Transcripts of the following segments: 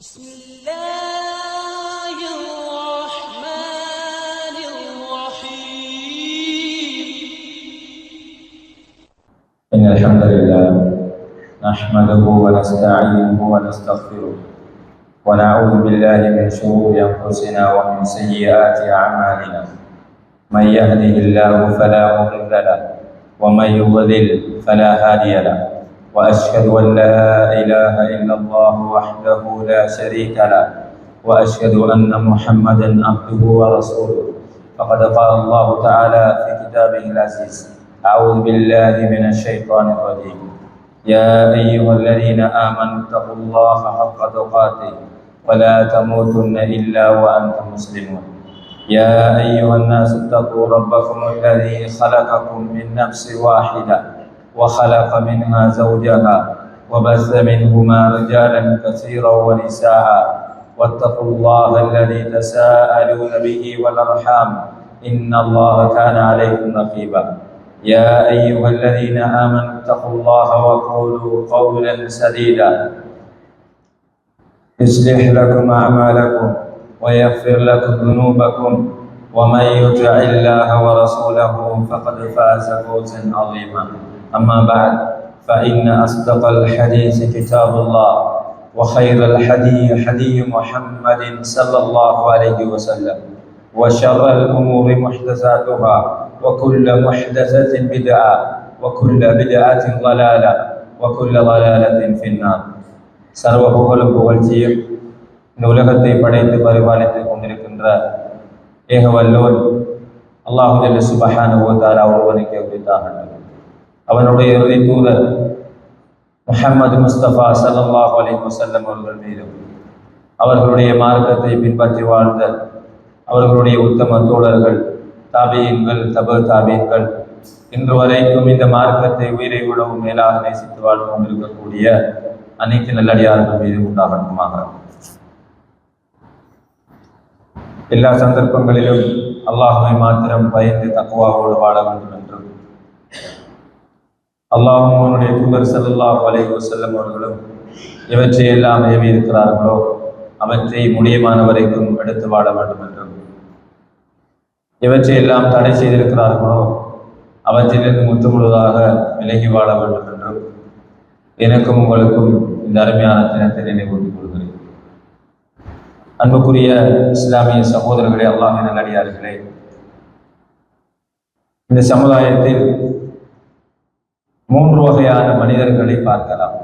بسم الله الرحمن الرحيم إن الحمد لله نحمده ونستعينه ونستغفره ونعوذ بالله من شرور أنفسنا ومن سيئات أعمالنا من يهده الله فلا مضل له ومن يضلل فلا هادي له وأشهد أن لا إله إلا الله وحده لا شريك له وأشهد أن محمدا عبده ورسوله فقد قال الله تعالى في كتابه العزيز أعوذ بالله من الشيطان الرجيم يا أيها الذين آمنوا اتقوا الله حق تقاته ولا تموتن إلا وأنتم مسلمون يا أيها الناس اتقوا ربكم الذي خلقكم من نفس واحدة وخلق منها زوجها وبث منهما رجالا كثيرا ونساء واتقوا الله الذي تساءلون به والأرحام إن الله كان عليكم رقيبا يا أيها الذين آمنوا اتقوا الله وقولوا قولا سديدا يصلح لكم أعمالكم ويغفر لكم ذنوبكم ومن يطع الله ورسوله فقد فاز فوزا عظيما أما بعد فإن أصدق الحديث كتاب الله وخير الحديث حديث محمد صلى الله عليه وسلم وشر الأمور محدثاتها وكل محدثة بدعة وكل بدعة ضلالة وكل ضلالة في النار சர்வ புகழும் புகழ்ச்சியும் இந்த உலகத்தை படைத்து பரிபாலித்துக் கொண்டிருக்கின்ற ஏகவல்லோன் அல்லாஹு ஜல்ல சுப்ஹானஹு வ தஆலா ஒருவனுக்கே உரித்தாகட்டும். அவனுடைய இறுதி தூதர் முஹம்மது முஸ்தபா ஸல்லல்லாஹு அலைஹி வஸல்லம் அவர்கள் மீதும் அவர்களுடைய மார்க்கத்தை பின்பற்றி வாழ்ந்த அவர்களுடைய உத்தம தோழர்கள் தாபியீன்கள் தாபியீன்கள் இன்று வரைக்கும் இந்த மார்க்கத்தை உயிரை விடவும் மேலாக நேசித்து வாழ்ந்து கொண்டிருக்கக்கூடிய அனைத்து நல்லடியார்கள் மீது உண்டாகட்டுமாக. எல்லா சந்தர்ப்பங்களிலும் அல்லாஹ்வை மாத்திரம் பயந்து தக்வாவோடு வாழ வேண்டும் என்றும் அல்லாஹ்வும் அவனுடைய தூதர் ஸல்லல்லாஹு அலைஹி வஸல்லம் அவர்களும் எவற்றை எல்லாம் ஏவி இருக்கிறார்களோ அவற்றை முடியமான வரைக்கும் எடுத்து வாழ வேண்டும் என்றும் எவற்றை எல்லாம் தடை செய்திருக்கிறார்களோ அவற்றிலிருந்து முற்றுமுழுதாக விலகி வாழ வேண்டும் என்றும் எனக்கும் உங்களுக்கும் இந்த அருமையான தினத்தை நினைவூட்டிக் கொள்கிறேன். அன்புக்குரிய இஸ்லாமிய சகோதரர்களே, அல்லாஹ்வின் நல்லடியார்களே, இந்த சமுதாயத்தில் 3 வகையான மனிதர்களை பார்க்கலாம்.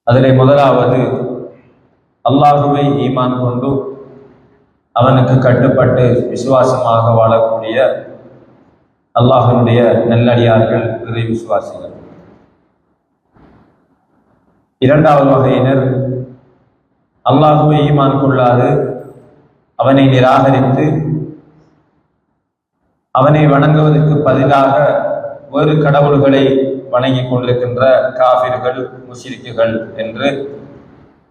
அதிலே முதலாவது அல்லாஹுவை ஈமான் கொண்டு அவனுக்கு கட்டுப்பட்டு விசுவாசமாக வாழக்கூடிய அல்லாஹ்வினுடைய நல்லடியார்கள், இறை விசுவாசிகள். இரண்டாவது வகையினர் அல்லாஹுவை ஈமான் கொள்ளாது அவனை நிராகரித்து அவனை வணங்குவதற்கு பதிலாக வேறு கடவுள்களை வணங்கிக் கொண்டிருக்கின்ற காஃபிர்கள், முஷ்ரிக்குகள் என்று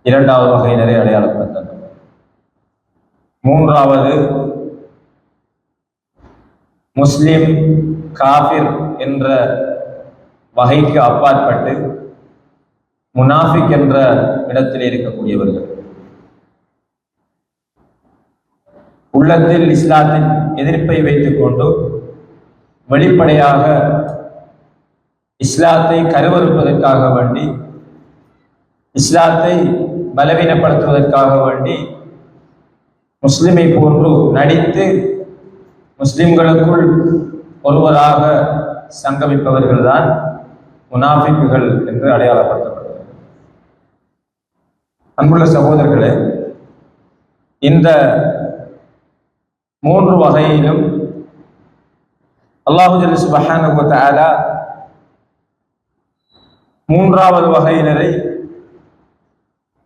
இரண்டாவது வகையினரை அடையாளப்படுத்தனர். மூன்றாவது முஸ்லிம் காஃபிர் என்ற வகைக்கு அப்பாற்பட்டு முனாஃபிக் என்ற இடத்தில் இருக்கக்கூடியவர்கள், உள்ளத்தில் இஸ்லாத்தின் எதிர்ப்பை வைத்துக் கொண்டு வெளிப்படையாக இஸ்லாத்தை கருவறுப்பதற்காக வேண்டி, இஸ்லாத்தை பலவீனப்படுத்துவதற்காக வேண்டி முஸ்லிமை போன்று நடித்து முஸ்லிம்களுக்குள் ஒருவராக சங்கமிப்பவர்கள் தான் முனாஃபிக்குகள் என்று அடையாளப்படுத்தப்படுகிறது. அன்புள்ள சகோதரர்களே, இந்த 3 வகையிலும் அல்லாஹு ஜல்ல சுப்ஹானஹு வ தஆலா மூன்றாவது வகையினரை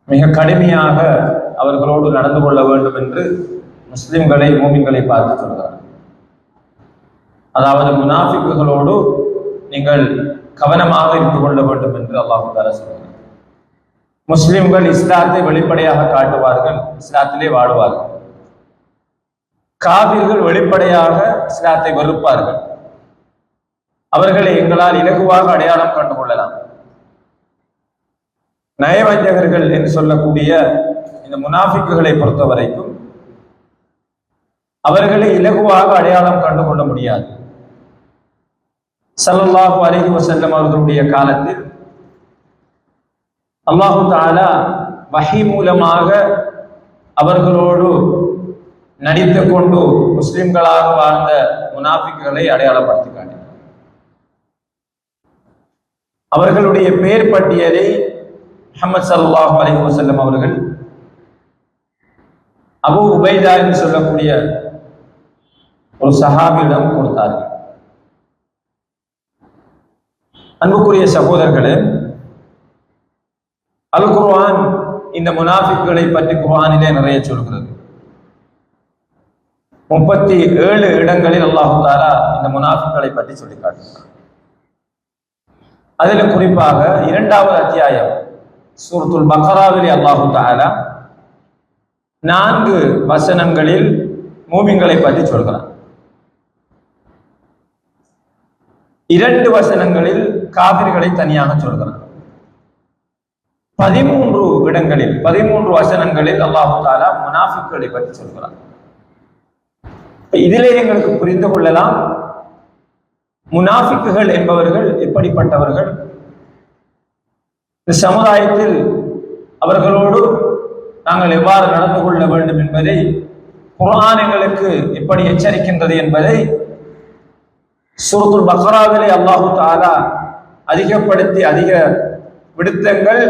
மிக கடுமையாக அவர்களோடு நடந்து கொள்ள வேண்டும் என்று முஸ்லிம்களை, மூமின்களை பார்த்து சொல்கிறார். அதாவது முனாஃபிக்குகளோடு நீங்கள் கவனமாக இருந்து கொள்ள வேண்டும் என்று அல்லாஹ் தஆலா சொல்கிறார். முஸ்லிம்கள் இஸ்லாத்தை வெளிப்படையாக காட்டுவார்கள், இஸ்லாத்திலே வாழுவார்கள். காபிர்கள் வெளிப்படையாக இஸ்லாத்தை வெறுப்பார்கள். அவர்களை எங்களால் இலகுவாக அடையாளம் கண்டு கொள்ளலாம். நயவஞ்சகர்கள் என்று சொல்லக்கூடிய இந்த முனாஃபிக்குகளை பொறுத்த வரைக்கும் அவர்களை இலகுவாக அடையாளம் கண்டு கொள்ள முடியாது. ஸல்லல்லாஹு அலைஹி வஸல்லம் அவர்களுடைய காலத்தில் அல்லாஹு தஆலா வஹி மூலமாக அவர்களோடு நடித்து கொண்டு முஸ்லிம்களாக வாழ்ந்த முனாஃபிக்குகளை அடையாளப்படுத்தி காட்டினார். அவர்களுடைய பெயர் பட்டியலை முஹம்மது ஸல்லல்லாஹு அலைஹி வஸல்லம் அவர்கள் அபூ உபைதா என்று சொல்லக்கூடிய ஒரு சஹாபியிடம் கொடுத்தார்கள். அன்புக்குரிய சகோதரர்களே, அல் குர்ஆன் இந்த முனாஃபிக்குகளை பற்றி குர்ஆனிலே நிறைய சொல்கிறது. 37 இடங்களில் அல்லாஹ் தஆலா இந்த முனாஃபிக்குகளை பற்றி சொல்லி காட்டுகிறார். அதில் குறிப்பாக 2வது அத்தியாயம் சூரத்துல் பக்ராவிலே அல்லாஹ் தஆலா 4 வசனங்களில் மூமின்களை பற்றி சொல்கிறார். 2 வசனங்களில் காபிர்களை தனியாக சொல்கிறார். 13 இடங்களில் 13 வசனங்களில் அல்லாஹ் தஆலா முனாஃபிக்குகளை பற்றி சொல்கிறார். இதிலே எங்களுக்கு புரிந்து கொள்ளலாம் முனாஃபிக்குகள் என்பவர்கள் எப்படிப்பட்டவர்கள், இந்த சமுதாயத்தில் அவர்களோடு நாங்கள் எவ்வாறு நடந்து கொள்ள வேண்டும் என்பதை குர்ஆன் எங்களுக்கு எப்படி எச்சரிக்கின்றது என்பதை சூரத்துல் பக்ராவிலே அல்லாஹ் தஆலா அதிக விடுத்தங்கள்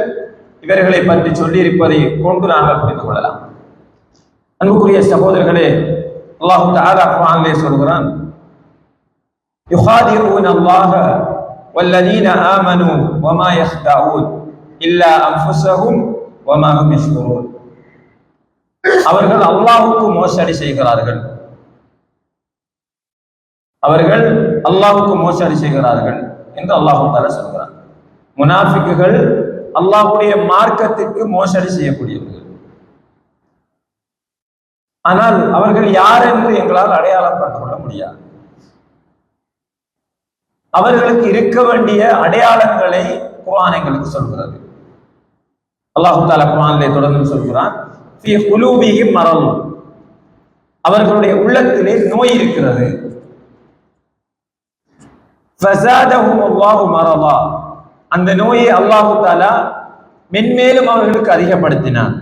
இவர்களை பற்றி சொல்லியிருப்பதை கொண்டு நாங்கள் புரிந்து கொள்ளலாம். அன்புக்குரிய சகோதரர்களே, அல்லாஹ் தஆலா குர்ஆனிலே சொல்கிறான், யுகாதிஊன அல்லாஹ வல்லதீன ஆமனூ வமா யஹ்தஊன் இல்லா அன்ஃபுஸஹும் வமா ஹும் யஷ்குரூன். அவர்கள் அல்லாஹ்வுக்கு மோசடி செய்கிறார்கள், அவர்கள் அல்லாஹ்வுக்கு மோசடி செய்கிறார்கள் என்று அல்லாஹ் தஆலா சொல்கிறார். முனாஃபிக்குகள் அல்லாஹ்வுடைய மார்க்கத்திற்கு மோசடி செய்யக்கூடியவர்கள். ஆனால் அவர்கள் யார் என்று எங்களால் அடையாளம் கண்டுகொள்ள முடியாது. அவர்களுக்கு இருக்க வேண்டிய அடையாளங்களை குர்ஆன் எங்களுக்கு சொல்கிறது. அல்லாஹ் தஆலா குர்ஆனிலே தொடர்ந்து சொல்கிறான், ஃபீ குலூபிஹிம் மரல், அவர்களுடைய உள்ளத்திலே நோய் இருக்கிறது. ஃபஸாதஹும் அல்லாஹு மரதா, அந்த நோயை அல்லாஹ் தஆலா மென்மேலும் அவர்களுக்கு அதிகப்படுத்தினான்.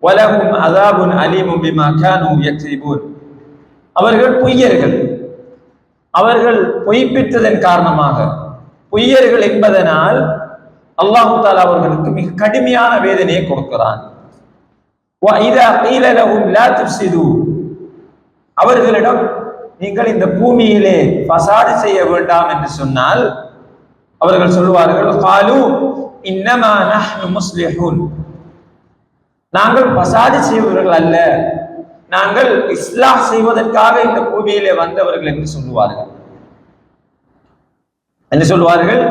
வலஹும் அஸாபுன் அலீமும் பிமா கானூ யக்ஸிபூன், அவர்கள் பொய்யர்கள், அவர்கள் பொய்ப்பித்ததன் காரணமாக, பொய்யர்கள் என்பதனால் அல்லாஹ் தஆலா அவர்களுக்கு மிக கடுமையான வேதனையை கொடுக்கிறான். وَإِذَا قِيلَ لَهُمْ لَا تُفْسِدُوا, அவர்களிடம் நீங்கள் இந்த பூமியிலே ஃபசாது செய்ய வேண்டாம் என்று சொன்னால் அவர்கள் சொல்வார்கள், قالوا إنما نحن مصلحون, நாங்கள் ஃபசாது செய்வர்கள் அல்ல, நாங்கள் இஸ்லாஹ் செய்வதற்காக இந்த பூமியிலே வந்தவர்கள் என்று சொல்லுவார்கள். என்ன சொல்வார்கள்?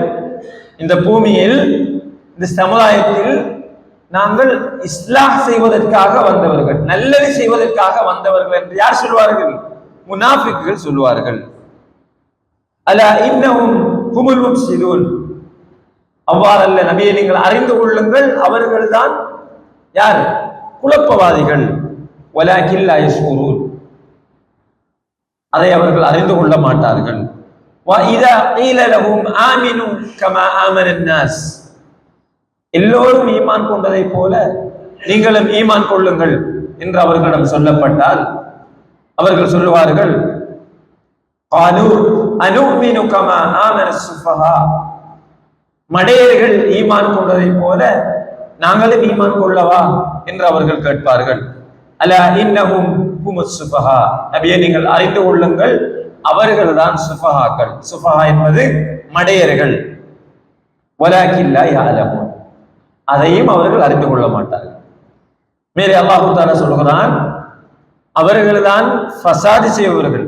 இந்த பூமியில், இந்த சமுதாயத்தில் நாங்கள் இஸ்லாஹ் செய்வதற்காக வந்தவர்கள், நல்லது செய்வதற்காக வந்தவர்கள் என்று யார் சொல்வார்கள்? முனாஃபிக்குகள் சொல்வார்கள். அலா இன்னஹும் ஹுமுல் முஃப்ஸிதூன், அவ்வாறல்ல நபியே நீங்கள் அறிந்து கொள்ளுங்கள், அவர்கள்தான் யார்? குழப்பவாதிகள். வலாக்கின் லா யஷ்குரூன், அதை அவர்கள் அறிந்து கொள்ள மாட்டார்கள். وَإِذَا قِيلَ لَهُمْ آمِنُوا كَمَا آمَنَ النَّاسُ, எல்லோரும் ஈமான் கொண்டதை போல நீங்களும் ஈமான் கொள்ளுங்கள் என்று அவர்களிடம் சொல்லப்பட்டால் அவர்கள் சொல்லுவார்கள், قَالُوا أَنُؤْمِنُ كَمَا آمَنَ السُّفَهَاءُ, மடையர்கள் ஈமான் கொண்டதை போல நாங்களும் ஈமான் கொள்ளவா என்று அவர்கள் கேட்பார்கள். அலா இன்னஹும் ஹுமுஸ் சுஃபஹா, நபியே நீங்கள் அறிந்து கொள்ளுங்கள், அவர்கள்தான் சுஃபஹாக்கள். சுஃபஹா என்பது மடையர்கள். வலாக்கின் லா யஅலமூன், அதையும் அவர்கள் அறிந்து கொள்ள மாட்டார்கள். மேலே அல்லாஹ் தஆலா சொல்கிறான், அவர்கள்தான் ஃபசாது செய்பவர்கள்,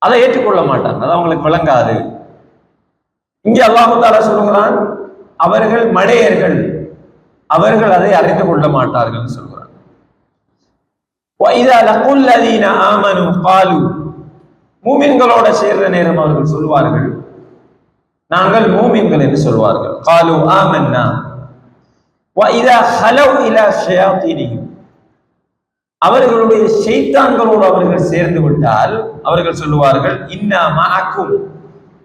அதை ஏற்றுக்கொள்ள மாட்டாங்க, அது அவங்களுக்கு விளங்காது. இங்கே அல்லாஹ் தஆலா சொல்கிறான், அவர்கள் மடையர்கள், அவர்கள் அதை அறிந்து கொள்ள மாட்டார்கள் சொல்கிறான். وَإِذَا لَقُوا الَّذِينَ آمَنُوا قَالُوا, மூமின்களோட சேர்ற நேரம் அவர்கள் சொல்வார்கள், நாங்கள் மூமின்கள் என்று சொல்வார்கள். قَالُوا آمَنَّا, وَإِذَا خَلَوْا إِلَى شَيَاطِينِهِمْ அவர்களுடைய ஷைத்தான்களோடு அவர்கள் சேர்ந்து விட்டால் அவர்கள் சொல்லுவார்கள் இன்னா மஅக்கும்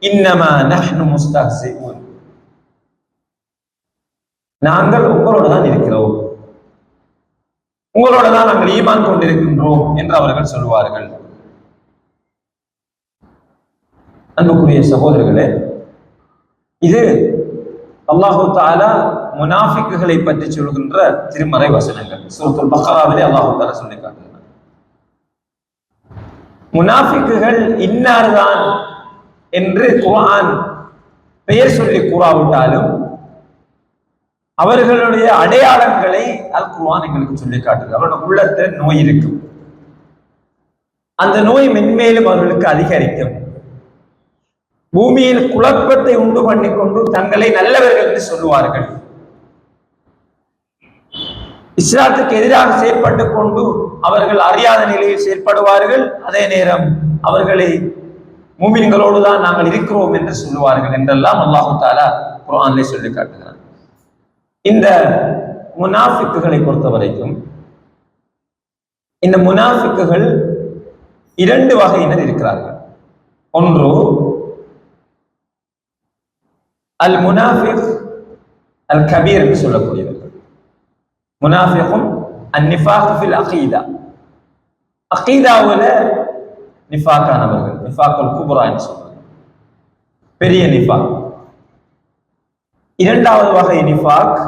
இன்னமா நஹ்னு முஸ்தஹ்சிஊன், நாங்கள் உங்களோடு தான் இருக்கிறோம், உங்களோட தான் நாங்கள் ஈமான் கொண்டிருக்கின்றோம் என்று அவர்கள் சொல்வார்கள். அன்புக்குரிய சகோதரர்களே, இது அல்லாஹு தஆலா முனாஃபிக்குகளை பற்றி சொல்கின்ற திருமறை வசனங்கள். சூரத்துல் பக்ராவிலே அல்லாஹு தஆலா சொல்லி காட்டுகிறார், முனாஃபிக்குகள் இன்னார்தான் என்று குர்ஆன் பெயர் சொல்லி கூறாவிட்டாலும் அவர்களுடைய அடையாளங்களை அல் குர்ஆன் எங்களுக்கு சொல்லி காட்டுகிறது. அவருடைய உள்ளத்தில் நோய் இருக்கும், அந்த நோய் மென்மேலும் அவர்களுக்கு அதிகரிக்கும். பூமியில் குழப்பத்தை உண்டு பண்ணிக்கொண்டு தங்களை நல்லவர்கள் என்று சொல்லுவார்கள். இஸ்லாத்துக்கு எதிராக செயற்பட்டு கொண்டு அவர்கள் அறியாத நிலையில் செயற்படுவார்கள். அதே நேரம் அவர்களை மூமின்களோடு தான் நாங்கள் இருக்கிறோம் என்று சொல்லுவார்கள் என்றெல்லாம் அல்லாஹு தஆலா குர்ஆனிலே சொல்லி காட்டுகிறார். இந்த முனாஃபிக்குகளை பொறுத்த வரைக்கும் இந்த முனாஃபிக்குகள் இரண்டு வகையினர் இருக்கிறார்கள். ஒன்று அல் முனாஃபிக் அல் கபீர் என்று சொல்லக்கூடியவர்கள். முனாஃபிகும் அந்நிஃபாக் ஃபில் அகீதா, அகீதாவுல நிஃபாக்கானவர்கள், நிஃபாக்குல் குப்ரா என்று சொல்றாங்க, பெரிய நிஃபாக். இரண்டாவது வகை நிஃபாக்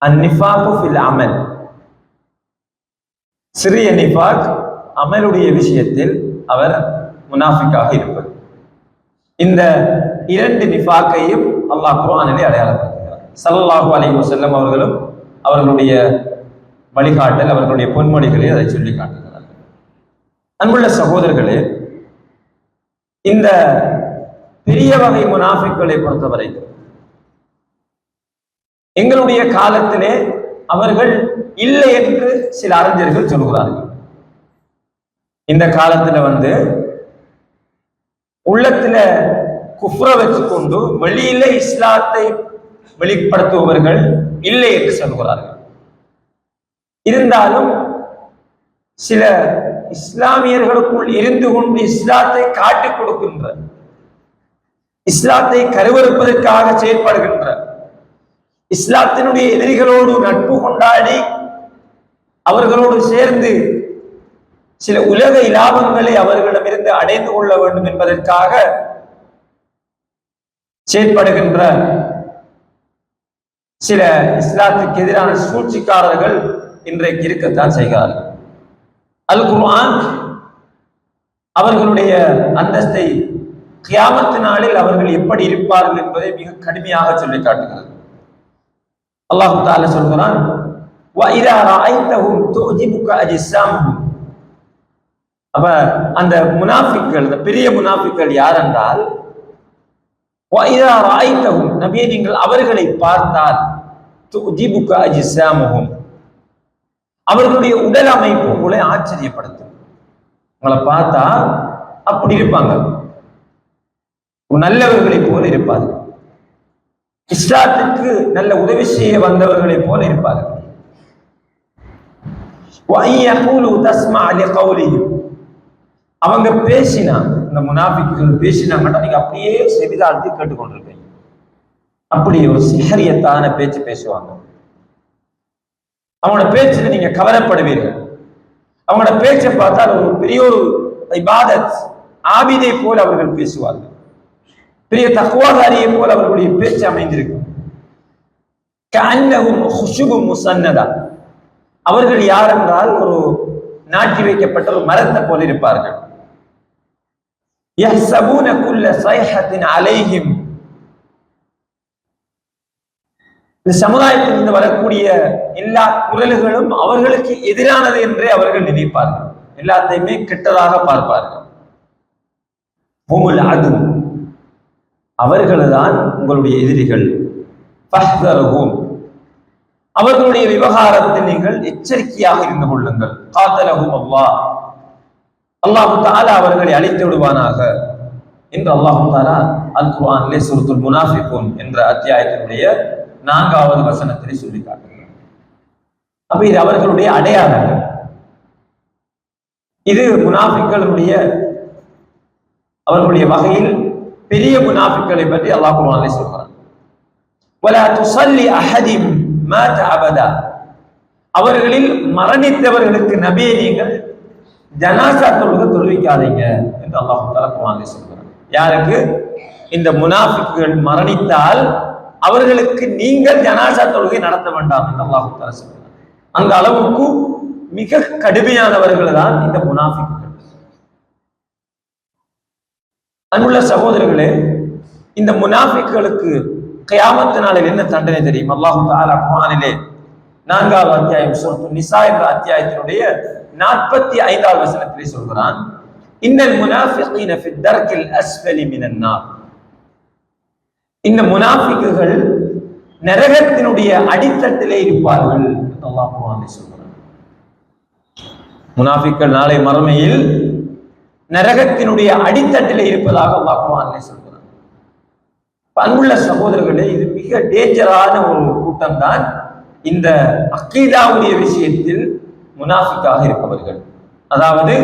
அந்நிஃபாக்கு ஃபில் அமல், சிறிய நிஃபாக், அமலுடைய விஷயத்தில் அவர் முனாஃபிக்காக இருப்பது. இந்த இரண்டு நிஃபாக்கையும் அல்லாஹ் குர்ஆனிலே அடையாளப்படுத்துகிறார். ஸல்லல்லாஹு அலைஹி வஸல்லம் அவர்களும் அவர்களுடைய வழிகாட்டல், அவர்களுடைய பொன்மொழிகளில் அதை சொல்லி காட்டுகிறார்கள். அன்புள்ள சகோதரர்களே, இந்த பெரிய வகை முனாஃபிக்குகளை பொறுத்தவரை எங்களுடைய காலத்திலே அவர்கள் இல்லை என்று சில அறிஞர்கள் சொல்கிறார்கள். இந்த காலத்துல உள்ளத்துல குஃப்ர வச்சுக்கொண்டு வெளியில இஸ்லாத்தை வெளிப்படுத்துபவர்கள் இல்லை என்று சொல்கிறார்கள். இருந்தாலும் சில இஸ்லாமியர்களுக்குள் இருந்து கொண்டு இஸ்லாத்தை காட்டிக் கொடுக்கின்ற, இஸ்லாத்தை கருவறுப்பதற்காக செயற்படுகின்ற, இஸ்லாத்தினுடைய எதிரிகளோடு நட்பு கொண்டாடி அவர்களோடு சேர்ந்து சில உலக இலாபங்களை அவர்களிடமிருந்து அடைந்து கொள்ள வேண்டும் என்பதற்காக செயற்படுகின்ற சில இஸ்லாத்துக்கு எதிரான சூழ்ச்சிக்காரர்கள் இன்றைக்கு இருக்கத்தான் செய்கிறார்கள். அல் குர்ஆன் அவர்களுடைய அந்தஸ்தை கியாமத் நாளில் அவர்கள் எப்படி இருப்பார்கள் என்பதை மிக கடுமையாக சொல்லி காட்டுகிறது. அல்லாஹ் தஆலா சொல்கிறான், وَإِذَا رَأَيْتَهُمْ تُعْجِبُكَ أَجْسَامُهُمْ. அப்ப அந்த முனாஃபிக்கள், அந்த பெரிய முனாஃபிக்கள் யார் என்றால், وَإِذَا رَأَيْتَهُمْ, நபியே நீங்கள் அவர்களை பார்த்தால், تُعْجِبُكَ أَجْسَامُهُمْ, அவர்களுடைய உடல் அமைப்பு உங்களை ஆச்சரியப்படுத்தும். உங்களை பார்த்தா அப்படி இருப்பாங்க, நல்லவர்களை போல இருப்பார்கள், இஸ்லாத்துக்கு நல்ல உதவி செய்ய வந்தவர்களை போல இருப்பார்கள். அவங்க பேசினா, இந்த முனாஃபிக்குகள் பேசினாங்கன்னா நீங்க அப்படியே செவிதாழ்த்தி கேட்டுக்கொண்டிருப்பீங்க. அப்படி ஒரு சிஹரியத்தான பேச்சு பேசுவாங்க. அவங்களோட பேச்சுல நீங்க கவரப்படுவீர்கள். அவங்களோட பேச்சை பார்த்தால் ஒரு பெரிய ஒரு இபாதத் ஆபிதை போல அவர்கள் பேசுவார்கள். பெரிய தக்வாதாரியை போல அவர்களுடைய பேச்சு அமைந்திருக்கும். கஅன்னஹும் குஷுபும் முஸன்னதா, அவர்கள் யார் என்றால் ஒரு நாட்டி வைக்கப்பட்ட ஒரு மரத்தை போல இருப்பார்கள். யஹ்சபூன குல்ல ஸைஹத்தின் அலைஹிம், இந்த சமுதாயத்திலிருந்து வரக்கூடிய எல்லா குரல்களும் அவர்களுக்கு எதிரானது என்றே அவர்கள் நினைப்பார்கள். எல்லாத்தையுமே கெட்டதாக பார்ப்பார்கள். ஹுமுல் அது, அவர்கள்தான் உங்களுடைய எதிரிகள். ஃபஹ்தருஹும், அவர்களுடைய விவகாரத்தில் நீங்கள் எச்சரிக்கையாக இருந்து கொள்ளுங்கள். காத்தலஹும் அல்லாஹ், அல்லாஹ் தஆலா அவர்களை அழித்து விடுவானாக என்று அல்லாஹ் தஆலா அல் குர்ஆனிலே சூரத்துல் முனாஃபிகூன் என்ற அத்தியாயத்தினுடைய 4வது வசனத்திலே சொல்லி காட்டுகிறார். அப்ப இது அவர்களுடைய அடையாளங்கள். இது முனாஃபிக்களுடைய அவர்களுடைய வகையில் பெரிய முனாஃபிக்களை பற்றி அல்லாஹ் குர்ஆனிலே சொல்கிறார். வலா துஸல்லி அஹதிம் மாத அபதா, அவர்களில் மரணித்தவர்களுக்கு நபியே நீங்கள் ஜனாசா தொழுகை தொழுவிக்காதீங்க என்று அல்லாஹ் தஆலா குர்ஆனிலே சொல்கிறார். யாருக்கு? இந்த முனாஃபிக்குகள் மரணித்தால் அவர்களுக்கு நீங்கள் ஜனாசா தொழுகை நடத்த வேண்டாம் என்று அல்லாஹ் தஆலா சொல்கிறார். அந்த அளவுக்கு மிக கடுமையானவர்கள் தான் இந்த முனாஃபிக்குகள். அன்புள்ள சகோதரர்களே, இந்த முனாஃபிக்குகளுக்கு கியாமத் நாளில் என்ன தண்டனை தெரியும்? அல்லாஹ் தஆலா குர்ஆனிலே 4வது அத்தியாயம் சூரத்துன் நிசா என்ற அத்தியாயத்தினுடைய 45வது வசனத்திலே சொல்கிறான், இன்னல் முனாஃபிகீன ஃபி தர்கில் அஸ்ஃபலி மினன் நார். இந்த முனாஃபிக்குகள் நரகத்தினுடைய அடித்தட்டிலே இருப்பார்கள் என்று அல்லாஹ் குர்ஆனிலே சொல்கிறான். முனாஃபிக்குகள் நாளை மறுமையில் நரகத்தினுடைய அடித்தட்டிலே இருப்பதாக அல்லாஹ் குர்ஆனிலே சொல்கிறான். அன்புள்ள சகோதரர்களே, இது மிக டேஞ்சரான ஒரு கூட்டம் தான் இந்த அக்கீதாவுடைய விஷயத்தில் முனாஃபிக்காக இருப்பவர்கள். அதாவது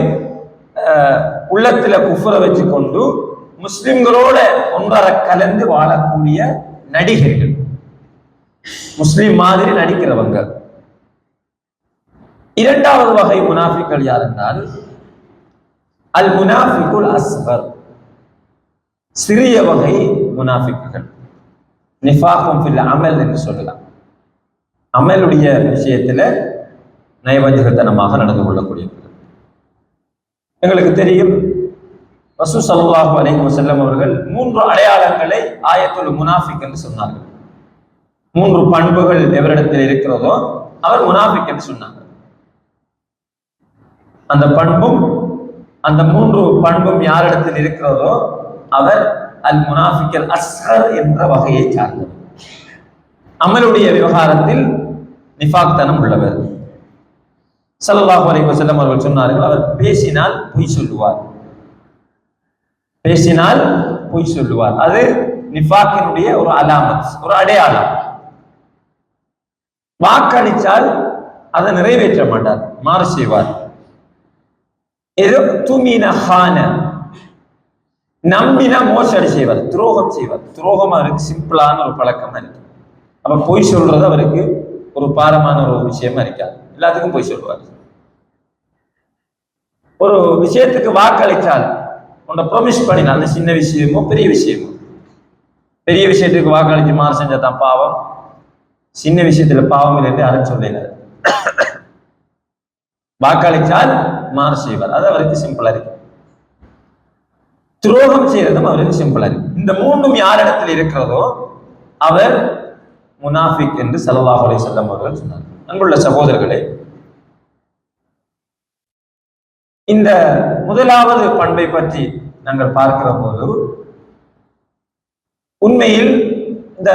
உள்ளத்துல குஃப்ர வச்சு கொண்டு முஸ்லிம்களோட ஒன்றர கலந்து வாழக்கூடிய நடிகர்கள், முஸ்லிம் மாதிரி நடிக்கிறவங்க. 2வது வகை முனாஃபிக்கள் யார் என்றால் அல் முனாஃபிகுல் அஸ்கர், சிறிய வகை முனாஃபிக்குகள். நிஃபாகும் ஃபில் அமல் என்று சொல்லலாம். அமலுடைய விஷயத்துல நயவஞ்சகத்தனமாக நடந்து கொள்ளக்கூடியவர்கள். எங்களுக்கு தெரியும், ரசூல் ஸல்லல்லாஹு அலைஹி வஸல்லம் அவர்கள் 3 அடையாளங்களை ஆயத்துல் முனாஃபிக் என்று சொன்னார்கள். 3 பண்புகள் எவரிடத்தில் இருக்கிறதோ அவர் முனாஃபிக் என்று சொன்னாங்க. அந்த 3 பண்பும் யாரிடத்தில் இருக்கிறதோ அவர் அல் முனாஃபிக் அஸ்கர் என்ற வகையை சார்ந்தவர். அமலுடைய விவகாரத்தில் நிஃபாக்தனம் உள்ளவர். ஸல்லல்லாஹு அலைஹி வஸல்லம் அவர்கள் சொன்னார்கள், அவர் பேசினால் பொய் சொல்லுவார். பேசினால் பொய் சொல்லுவார். அது நிஃபாக்கினுடைய ஒரு அலாமத், ஒரு அடையாளம். வாக்களித்தால் அதை நிறைவேற்ற மாட்டார், மாறு செய்வார். நம்பினா மோசடி செய்வார், துரோகம் செய்வார். துரோகம் அவருக்கு சிம்பிளான ஒரு பழக்கமா இருக்கு. அப்ப பொய் சொல்றது அவருக்கு ஒரு பாரமான ஒரு விஷயமா இருக்காது. எல்லாத்துக்கும் பொய் சொல்லுவார். ஒரு விஷயத்துக்கு வாக்களித்தால், உன்னை ப்ரொமிஸ் பண்ணினால், சின்ன விஷயமோ பெரிய விஷயமோ, பெரிய விஷயத்துக்கு வாக்களிச்சு மாறு செஞ்சாதான் பாவம், சின்ன விஷயத்துல பாவம் இல்லைன்னு யாரும் சொல்லல. வாக்களித்தால் மாறு செய்வார், அது அவருக்கு சிம்பிளா இருக்கு. துரோகம் செய்யறதும் அவருக்கு சிம்பிளா இருக்கு. இந்த 3ம் யாரிடத்தில் இருக்கிறதோ அவர் முனாஃபிக் என்று ஸல்லல்லாஹு அலைஹி வஸல்லம் அவர்கள் சொன்னார். அன்புள்ள சகோதரர்களே, இந்த முதலாவது பண்பை பற்றி நாங்கள் பார்க்கிற போது உண்மையில் இந்த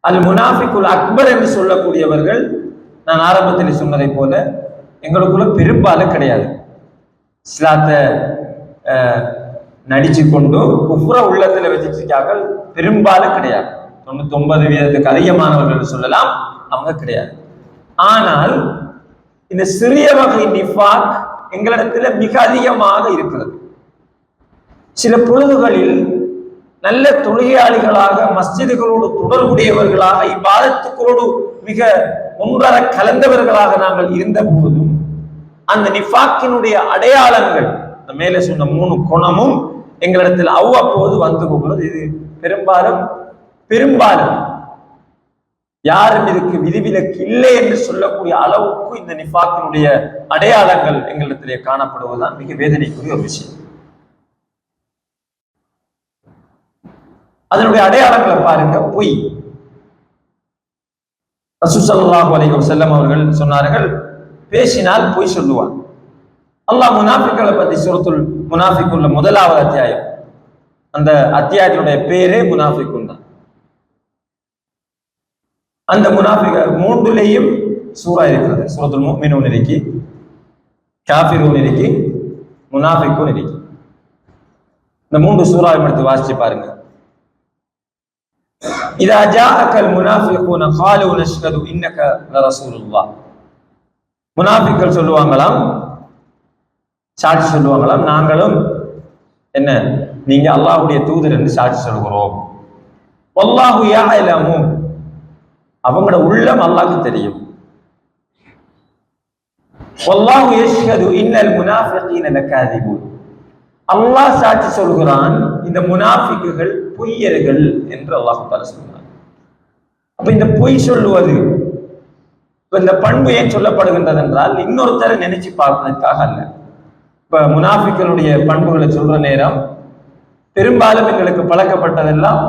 அல் முனாஃபிகுல் அக்பர் என்று சொல்லக்கூடியவர்கள், நான் ஆரம்பத்தில் சொன்னதை போல எங்களுக்குள்ள பெரும்பாலும் கிடையாது. இஸ்லாத்தை நடிச்சு கொண்டு குஃப்ர உள்ளத்துல வச்சிருக்கார்கள், பெரும்பாலும் கிடையாது. 99% அதிகமானவர்கள் சொல்லலாம், அவங்க கிடையாது. ஆனால் இந்த சிறிய வகை நிஃபாக் எங்களிடத்துல மிக அதிகமாக இருக்கிறது. சில பொழுதுகளில் நல்ல தொழுகையாளிகளாக, மஸ்ஜிதுகளோடு தொடர்புடையவர்களாக, இபாதத்துக்களோடு மிக ஒன்றர கலந்தவர்களாக நாங்கள் இருந்த போதும் அந்த நிஃபாக்கினுடைய அடையாளங்கள், மேலே சொன்ன 3 குணமும் எங்களிடத்தில் அவ்வப்போது வந்து போகிறது. இது பெரும்பாலும் யாரும் இதுக்கு விதிவிலக்கு இல்லை என்று சொல்லக்கூடிய அளவுக்கு இந்த நிஃபாக்கினுடைய அடையாளங்கள் எங்களிடத்திலே காணப்படுவதுதான் மிக வேதனைக்குரிய ஒரு விஷயம். அதனுடைய அடையாளங்களை பாருங்க. பொய். ரசூல் ஸல்லல்லாஹு அலைஹி வஸல்லம் அவர்கள் சொன்னார்கள், பேசினால் பொய் சொல்லுவார். அல்லாஹ் முனாஃபிக்களை பத்தி சூரத்துல் முனாஃபிக்குன்ல 1வது அத்தியாயம், அந்த அத்தியாயத்தினுடைய பேரே முனாஃபிக்குன் தான். அந்த முனாஃபிக 3லேயும் சூரா இருக்கிறது. சூரத்துல் முஃமினூன் இருக்கு, காஃபிரூன் இருக்கு, முனாஃபிக்குன் இருக்கு. இந்த 3 சூறாவை எடுத்து வாசிச்சு பாருங்க. இதா ஜாஅக்கல் முனாஃபிகூன காலூ நஷ்ஹது இன்னக லரசூலுல்லாஹ். முனாஃபிக்கள் சொல்லுவாங்களாம், சாட்சி சொல்லுவாங்களாம், நாங்களும் என்ன நீங்க அல்லாஹ்வுடைய தூதர் என்று சாட்சி சொல்கிறோம். வல்லாஹு யஅலமு, அவங்களோட உள்ளம் அல்லாஹ்க்கு தெரியும். வல்லாஹு யஷ்ஹது இன்னல் முனாஃபிகீன லகாதிபூன், அல்லாஹ் சாட்சி சொல்கிறான் இந்த முனாஃபிக்குகள் பொய்யர்கள் என்று அல்லாஹ் தஆலா சொல்கிறான். அப்ப இந்த பொய் சொல்லுவது, இந்த பண்பு ஏன் சொல்லப்படுகின்றது என்றால் இன்னொருத்தரை நினைச்சு பார்ப்பதற்காக அல்ல. இப்ப முனாஃபிக்களுடைய பண்புகளை சொல்ற நேரம் பெரும்பாலும் எங்களுக்கு பழக்கப்பட்டதெல்லாம்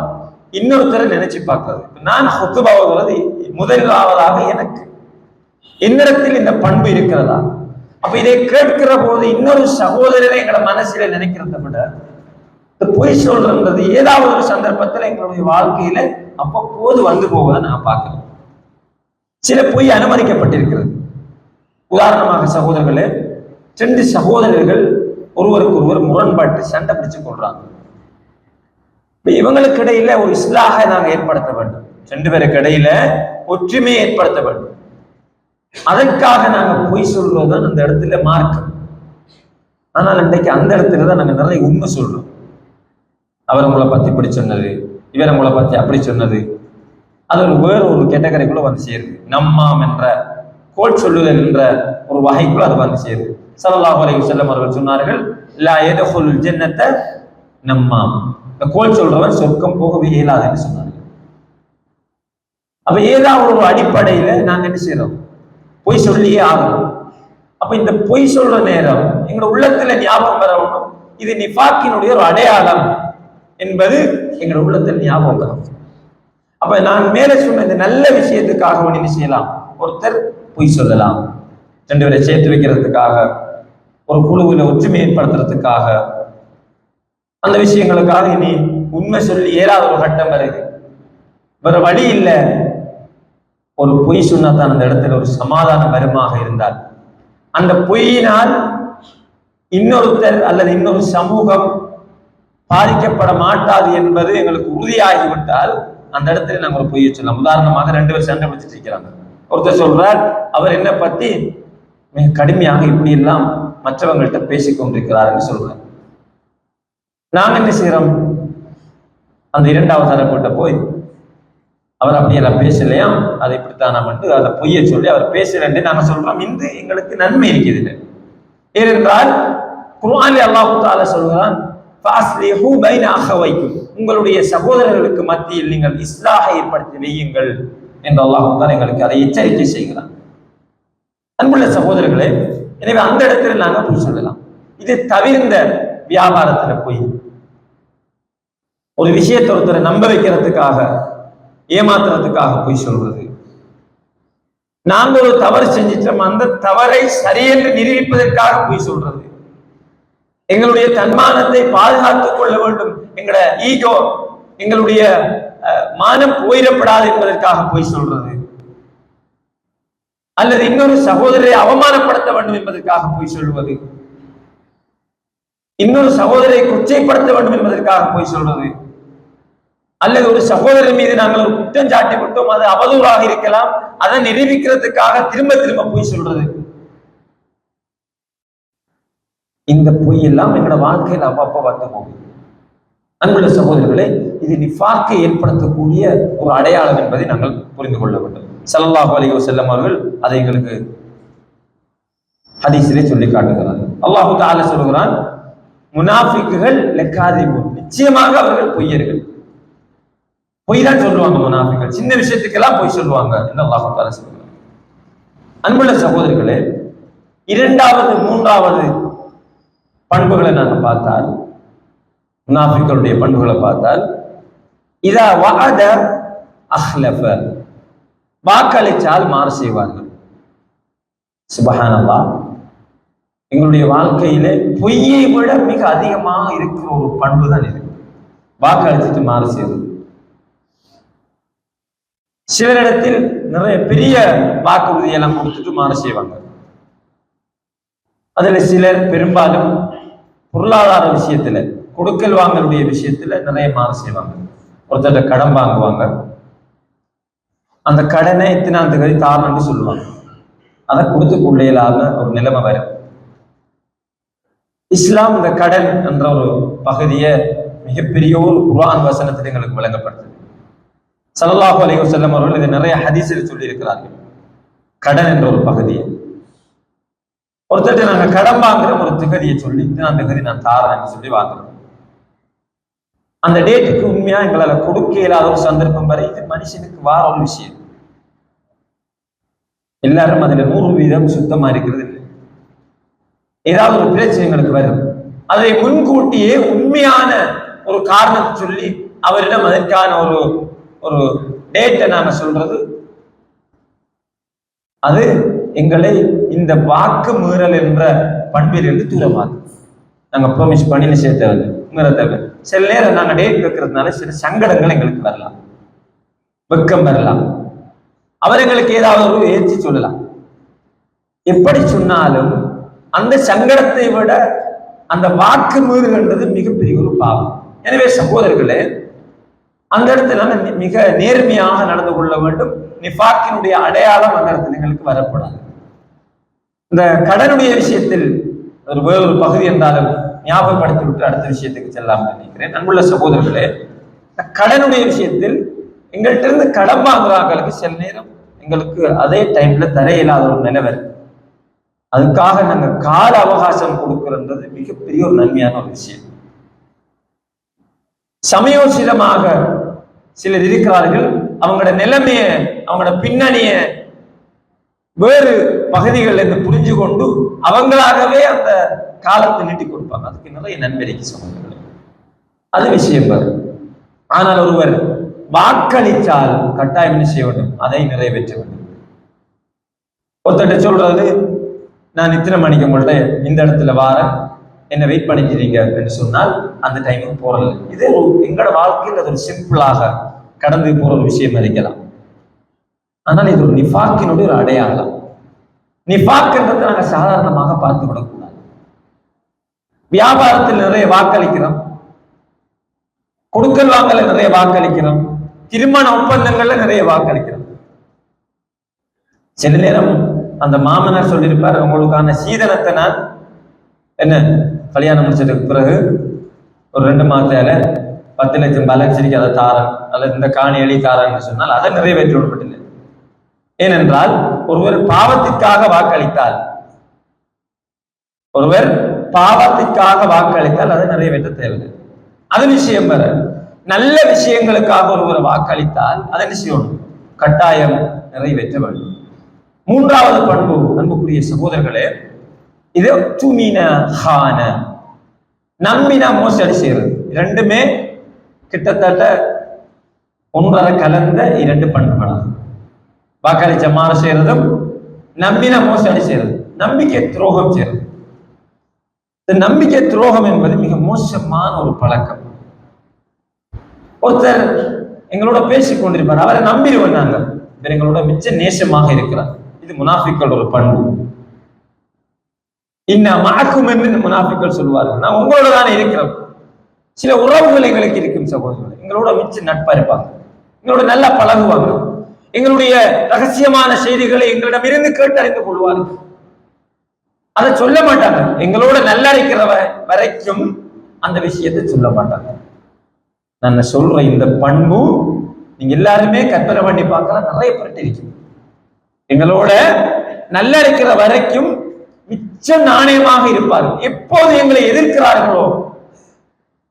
இன்னொருத்தரை நினைச்சு பார்க்கிறது. நான் ஹுத்பா ஓதுவது முதலாவதாக எனக்கு என்னிடத்தில் இந்த பண்பு இருக்கிறதா, அப்ப இதை கேட்கிற போது இன்னொரு சகோதரரை எங்களை மனசில நினைக்கிறத விட இந்த பொய் சொல்றது ஏதாவது ஒரு சந்தர்ப்பத்தில் எங்களுடைய வாழ்க்கையில அவ்வப்போது வந்து போவதை நான் பார்க்கிறேன். சில பொய் அனுமதிக்கப்பட்டிருக்கிறது. உதாரணமாக சகோதரர்களே, 2 சகோதரர்கள் ஒருவருக்கு ஒருவர் முரண்பாட்டு சண்டை பிடிச்சு கொள்றாங்க. இவங்களுக்கு இடையில ஒரு இஸ்லாஹ நாங்கள் ஏற்படுத்த வேண்டும், 2 பேருக்கு இடையில ஒற்றுமையை ஏற்படுத்த வேண்டும். அதற்காக நாங்க பொய் சொல்றதுதான் அந்த இடத்துல மார்க்கம். ஆனால் இன்றைக்கு அந்த இடத்துலதான் நாங்க நிறைய உண்மை சொல்றோம். அவர் உங்களை பத்தி இப்படி சொன்னது, இவர் உங்களை பத்தி அப்படி சொன்னது, அது வேறு ஒரு கேட்டகரிக்குள்ள வந்து சேருது. நம்மாம் என்ற கோல் சொல்லுதல் என்ற ஒரு வகைக்குள்ள அது வந்து சேருது. ஸல்லல்லாஹு அலைஹி வஸல்லம் அவர்கள் சொன்னார்கள், லா யதுகுல் ஜன்னத நம்மாம், இந்த கோல் சொல்றவன் சொர்க்கம் போகவே இயலாதுன்னு சொன்னார்கள். அப்ப ஏதாவது ஒரு அடிப்படையில நாங்க என்ன செய்யறோம், பொய் சொல்லியே ஆகணும். அப்ப இந்த பொய் சொல்ற நேரம் எங்க உள்ளத்துல ஞாபகம் வரணும், இது நிஃபாக்கினுடைய ஒரு அடையாளம் என்பது எங்க உள்ளத்தில் ஞாபகம் வரும். அப்ப நான் மேலே சொன்ன இந்த நல்ல விஷயத்துக்காக என்ன செய்யலாம், ஒருத்தர் பொய் சொல்லலாம், 2 பேரை சேர்த்து வைக்கிறதுக்காக, ஒரு குழுவில் ஒற்றுமை ஏற்படுத்துறதுக்காக, அந்த விஷயங்களுக்காக இனி உண்மை சொல்லி ஏறாத ஒரு கட்டம் வருது, வேற வழி இல்லை. ஒரு பொய் சொன்னாதான் அந்த இடத்துல ஒரு சமாதான வருமாக இருந்தால், அந்த பொய்யினால் இன்னொருத்தர் அல்லது இன்னொரு சமூகம் பாதிக்கப்பட மாட்டாது என்பது எங்களுக்கு உறுதியாகிவிட்டால் அந்த இடத்துல நாங்கள் ஒரு பொய்யை சொல்லலாம். உதாரணமாக 2 பேர் சண்டை பிடிச்சிட்டு இருக்கிறாங்க. ஒருத்தர் சொல்றார், அவர் என்ன பத்தி மிக கடுமையாக இப்படி எல்லாம் மற்றவங்கள்ட்ட பேசிக் கொண்டிருக்கிறார் என்று சொல்றார். நாங்க என்ன செய்யறோம், அந்த 2வது தரப்பிட்ட போய் அவர் அப்படியெல்லாம் பேசலையா, அதை இப்படித்தான் நம்ம அதை பொய்யை சொல்லி அவர் பேசலன்னு நாங்க சொல்றோம். இந்த எங்களுக்கு நன்மை இருக்குது இல்லை. ஏனென்றால் குர்ஆனில் அல்லாஹ் தஆலா சொல்கிறான், ஃபஅஸ்லிஹு பைன அஹவைக்கும், உங்களுடைய சகோதரர்களுக்கு மத்தியில் நீங்கள் இஸ்லாஹை ஏற்படுத்தி வையுங்கள் என்று அல்லாஹ் தஆலா எங்களுக்கு அதை எச்சரிக்கை செய்கிறான். அன்புள்ள சகோதரர்களே, எனவே அந்த இடத்துல நாங்க பொய் சொல்லலாம். இது தவிர்ந்த வியாபாரத்துல பொய், ஒரு விஷயத்தை ஒருத்தரை நம்ப வைக்கிறதுக்காக, ஏமாத்துறதுக்காக பொய் சொல்றது, நாங்க ஒரு தவறு செஞ்சிட்டோம் அந்த தவறை சரியென்று நிரூபிப்பதற்காக பொய் சொல்றது, எங்களுடைய தன்மானத்தை பாதுகாத்துக் கொள்ள வேண்டும், எங்களோட ஈகோ, எங்களுடைய மானம் போயிடப்படாது என்பதற்காக பொய் சொல்றது, அல்லது இன்னொரு சகோதரரை அவமானப்படுத்த வேண்டும் என்பதற்காக பொய் சொல்வது, இன்னொரு சகோதரரை கொச்சைப்படுத்த வேண்டும் என்பதற்காக பொய் சொல்றது, அல்லது ஒரு சகோதரர் மீது நாங்கள் ஒரு குற்றம் சாட்டி விட்டோம், அது அவதூறாக இருக்கலாம், அதை நிரூபிக்கிறதுக்காக திரும்ப திரும்ப பொய் சொல்றது. இந்த பொய் எல்லாம் எங்களோட வாழ்க்கையில் அப்பப்போ வந்து போகும். அன்புள்ள சகோதரர்களே, இது நிஃபாக்கை ஏற்படுத்தக்கூடிய ஒரு அடையாளம் என்பதை நாங்கள் புரிந்து கொள்ள வேண்டும். ஸல்லல்லாஹு அலைஹி வஸல்லம் அவர்கள் அதை எங்களுக்கு ஹதீஸிலே சொல்லி காட்டுகிறார். அல்லாஹ் தஆலா சொல்கிறான், முனாஃபிக்குகள் லகாதிபூன், நிச்சயமாக அவர்கள் பொய்யர்கள். பொய் தான் சொல்லுவாங்க முனாஃபிக்குகள், சின்ன விஷயத்துக்கெல்லாம் பொய் சொல்லுவாங்க என்று அல்லாஹ் தஆலா சொல்கிறார். அன்புள்ள சகோதரர்களே, 2வது 3வது பண்புகளை நாங்கள் பார்த்தால், முனாஃபிக்களுடைய பண்புகளை பார்த்தால், இதா வஅத அஹ்லஃப, வாக்களித்தால் மாறு செய்வார்கள். சுப்ஹானல்லாஹ், எங்களுடைய வாழ்க்கையிலே பொய்யை விட மிக அதிகமாக இருக்கிற ஒரு பண்பு தான் இது, வாக்களிச்சுட்டு மாறு செய்வது. சிலரிடத்தில் நிறைய பெரிய வாக்குறுதியெல்லாம் கொடுத்துட்டு மாறு செய்வாங்க. அதுல சிலர் பெரும்பாலும் பொருளாதார விஷயத்துல, கொடுக்கல் வாங்கலுடைய விஷயத்துல நிறைய மாறு செய்வாங்க. ஒருத்தர் கடன் வாங்குவாங்க, அந்த கடனை இத்தனாம் தேதி தாரணும்னு சொல்லுவாங்க. அதை கொடுத்து கொள்ள இல்லாம ஒரு நிலைமை வரும். இஸ்லாம் இந்த கடன் என்ற ஒரு பகுதியை மிகப்பெரிய ஒரு குர்ஆன் வசனத்தில் எங்களுக்கு வழங்கப்படுது. ஸல்லல்லாஹு அலைஹி வஸல்லம் அவர்கள் இதை நிறைய ஹதீஸில் சொல்லி இருக்கிறார்கள். கடன் என்ற ஒரு பகுதியை ஒருத்தர் நாங்கள் கடன் வாங்குற ஒரு திகதியை சொல்லி இத்தனாம் தேதி நான் தாரேன்னு சொல்லி வாங்குறோம். அந்த டேட்டுக்கு உண்மையா எங்களால் கொடுக்க இல்லாத ஒரு சந்தர்ப்பம் வரை இது மனுஷனுக்கு வார ஒரு விஷயம். எல்லாரும் அதுல 100% சுத்தமா இருக்கிறது இல்லை. ஏதாவது ஒரு பிரச்சனை எங்களுக்கு வரும், அதை முன்கூட்டியே உண்மையான ஒரு காரணத்தை சொல்லி அவரிடம் அதற்கான ஒரு ஒரு டேட்டை நாம சொல்றது, அது எங்களை இந்த வாக்கு மீறல் என்ற பண்பிலிருந்து தூரமாகும். நாங்க ப்ராமிஸ் பண்ணி விஷயத்தை மீறத்தவ சில நேரம் நாங்க டேட் வைக்கிறதுனால சில சங்கடங்கள் எங்களுக்கு வரலாம், வெக்கம் வரலாம், அவர் எங்களுக்கு ஏதாவது ஒரு ஏற்றி சொல்லலாம். எப்படி சொன்னாலும் அந்த சங்கடத்தை விட அந்த வாக்கு மீறுகின்றது மிகப்பெரிய ஒரு பாவம். எனவே சகோதரர்களே, அந்த இடத்துல மிக நேர்மையாக நடந்து கொள்ள வேண்டும். நிஃபாக்கினுடைய அடையாளம் அந்த இடத்துல எங்களுக்கு வரக்கூடாது. இந்த கடனுடைய விஷயத்தில் ஒரு வேறொரு பகுதி என்றாலும் ஞாபகப்படுத்தி விட்டு அடுத்த விஷயத்துக்கு செல்லாமல் நினைக்கிறேன். அன்புள்ள சகோதரர்களே, கடனுடைய விஷயத்தில் எங்கள்கிட்ட இருந்து கடன் வாங்குறாங்களுக்கு சில நேரம் எங்களுக்கு அதே டைம்ல தர இயலாத ஒரு நிலைமை இருக்கு. அதுக்காக நாங்க கால அவகாசம் கொடுக்கிறது மிகப்பெரிய ஒரு நன்மையான ஒரு விஷயம். சமயோசிதமாக சிலர் இருக்கிறார்கள், அவங்களோட நிலைமைய அவங்களோட பின்னணிய வேறு பகுதிகளில் இருந்து புரிஞ்சு கொண்டு அவங்களாகவே அந்த காலத்தை நீட்டி கொடுப்பாங்க. அதுக்கு நிறைய நன்மைக்கு சொல்லுங்கள், அது விஷயம் வரும். ஆனால் ஒருவர் வாக்களித்தால் கட்டாயம் என்ன செய்ய வேண்டும், அதை நிறைவேற்ற வேண்டும். ஒருத்தட்ட சொல்றது, நான் இத்தனை மணிக்கு உங்கள்கிட்ட இந்த இடத்துல வாரேன், என்ன வெயிட் பண்ணிக்கிறீங்க அப்படின்னு சொன்னால் அந்த டைமுக்கு போறது. இது எங்களோட வாழ்க்கையில் அது ஒரு சிம்பிளாக கடந்து போற ஒரு விஷயம் இருக்கலாம். ஆனால் இது ஒரு நிஃபாக்கினுடைய ஒரு அடையாளம். நிஃபாக்ன்றதை நாங்கள் சாதாரணமாக பார்த்து விடக்கூடாது. வியாபாரத்தில் நிறைய வாக்களிக்கிறோம், கொடுக்கல் வாங்கல நிறைய வாக்களிக்கிறோம், திருமண ஒப்பந்தங்கள்ல நிறைய வாக்களிக்கிறோம். சில நேரம் அந்த மாமனார் சொல்லியிருப்பார், உங்களுக்கான சீதனத்தை நான் என்ன கல்யாணம் முடிச்சதுக்கு பிறகு ஒரு 2 மாதத்தால 10 லட்சம் பேலன்ஸிக்கு அதை தாரன் அல்லது இந்த காணி எளி தாரன்னு சொன்னால் அதை நிறைவேற்றி விடப்பட்டில்லை. ஏனென்றால் ஒருவர் பாவத்திற்காக வாக்களித்தால் அதை நிறைவேற்ற தேவையில்லை. அது விஷயம் வேற. நல்ல விஷயங்களுக்காக ஒருவர் வாக்களித்தால் அதை என்ன செய்யணும், கட்டாயம் நிறைவேற்ற வேண்டும். 3வது பண்பு அன்புக்குரிய சகோதரர்களே, இது துமின ஹான, நம்பினா மோசடி செய்யறது. ரெண்டுமே கிட்டத்தட்ட ஒன்றரை கலந்த 2 பண்புகளாகும். வாக்களிச்ச மாற செய்யறதும் நம்பின மோசடி செய்யறது, நம்பிக்கை துரோகம் செய்யறது. இந்த நம்பிக்கை துரோகம் என்பது மிக மோசமான ஒரு பழக்கம். ஒருத்தர் எங்களோட பேசிக் கொண்டிருப்பார், அவரை நம்பிடுவோம் நாங்கள், எங்களோட மிச்ச நேசமாக இருக்கிறார். இது முனாஃபிக்கள் ஒரு பண்பு. மணக்கும் என்று முனாஃபிக்கள் சொல்லுவார்கள், நான் உங்களோட தானே இருக்கிறோம். சில உறவுகள் எங்களுக்கு இருக்கும் சகோதரர்கள், எங்களோட மிச்ச நட்பா இருப்பாங்க, எங்களோட நல்லா பழகுவாங்க, எங்களுடைய ரகசியமான செய்திகளை எங்களிடம் இருந்து கேட்டறிந்து கொள்வார்கள். அதை சொல்ல மாட்டாங்க. எங்களோட நல்லறிக்கிற வரைக்கும் அந்த விஷயத்தை சொல்ல மாட்டாங்க. நான் சொல்ற இந்த பண்பு நீங்க எல்லாருமே கற்பனை பண்ணி பார்க்கலாம், நிறைய பேர்ட்டு இருக்கு. எங்களோட நல்லறிக்கிற வரைக்கும் மிச்ச நாணயமாக இருப்பார்கள். எப்போது எங்களை எதிர்க்கிறார்களோ,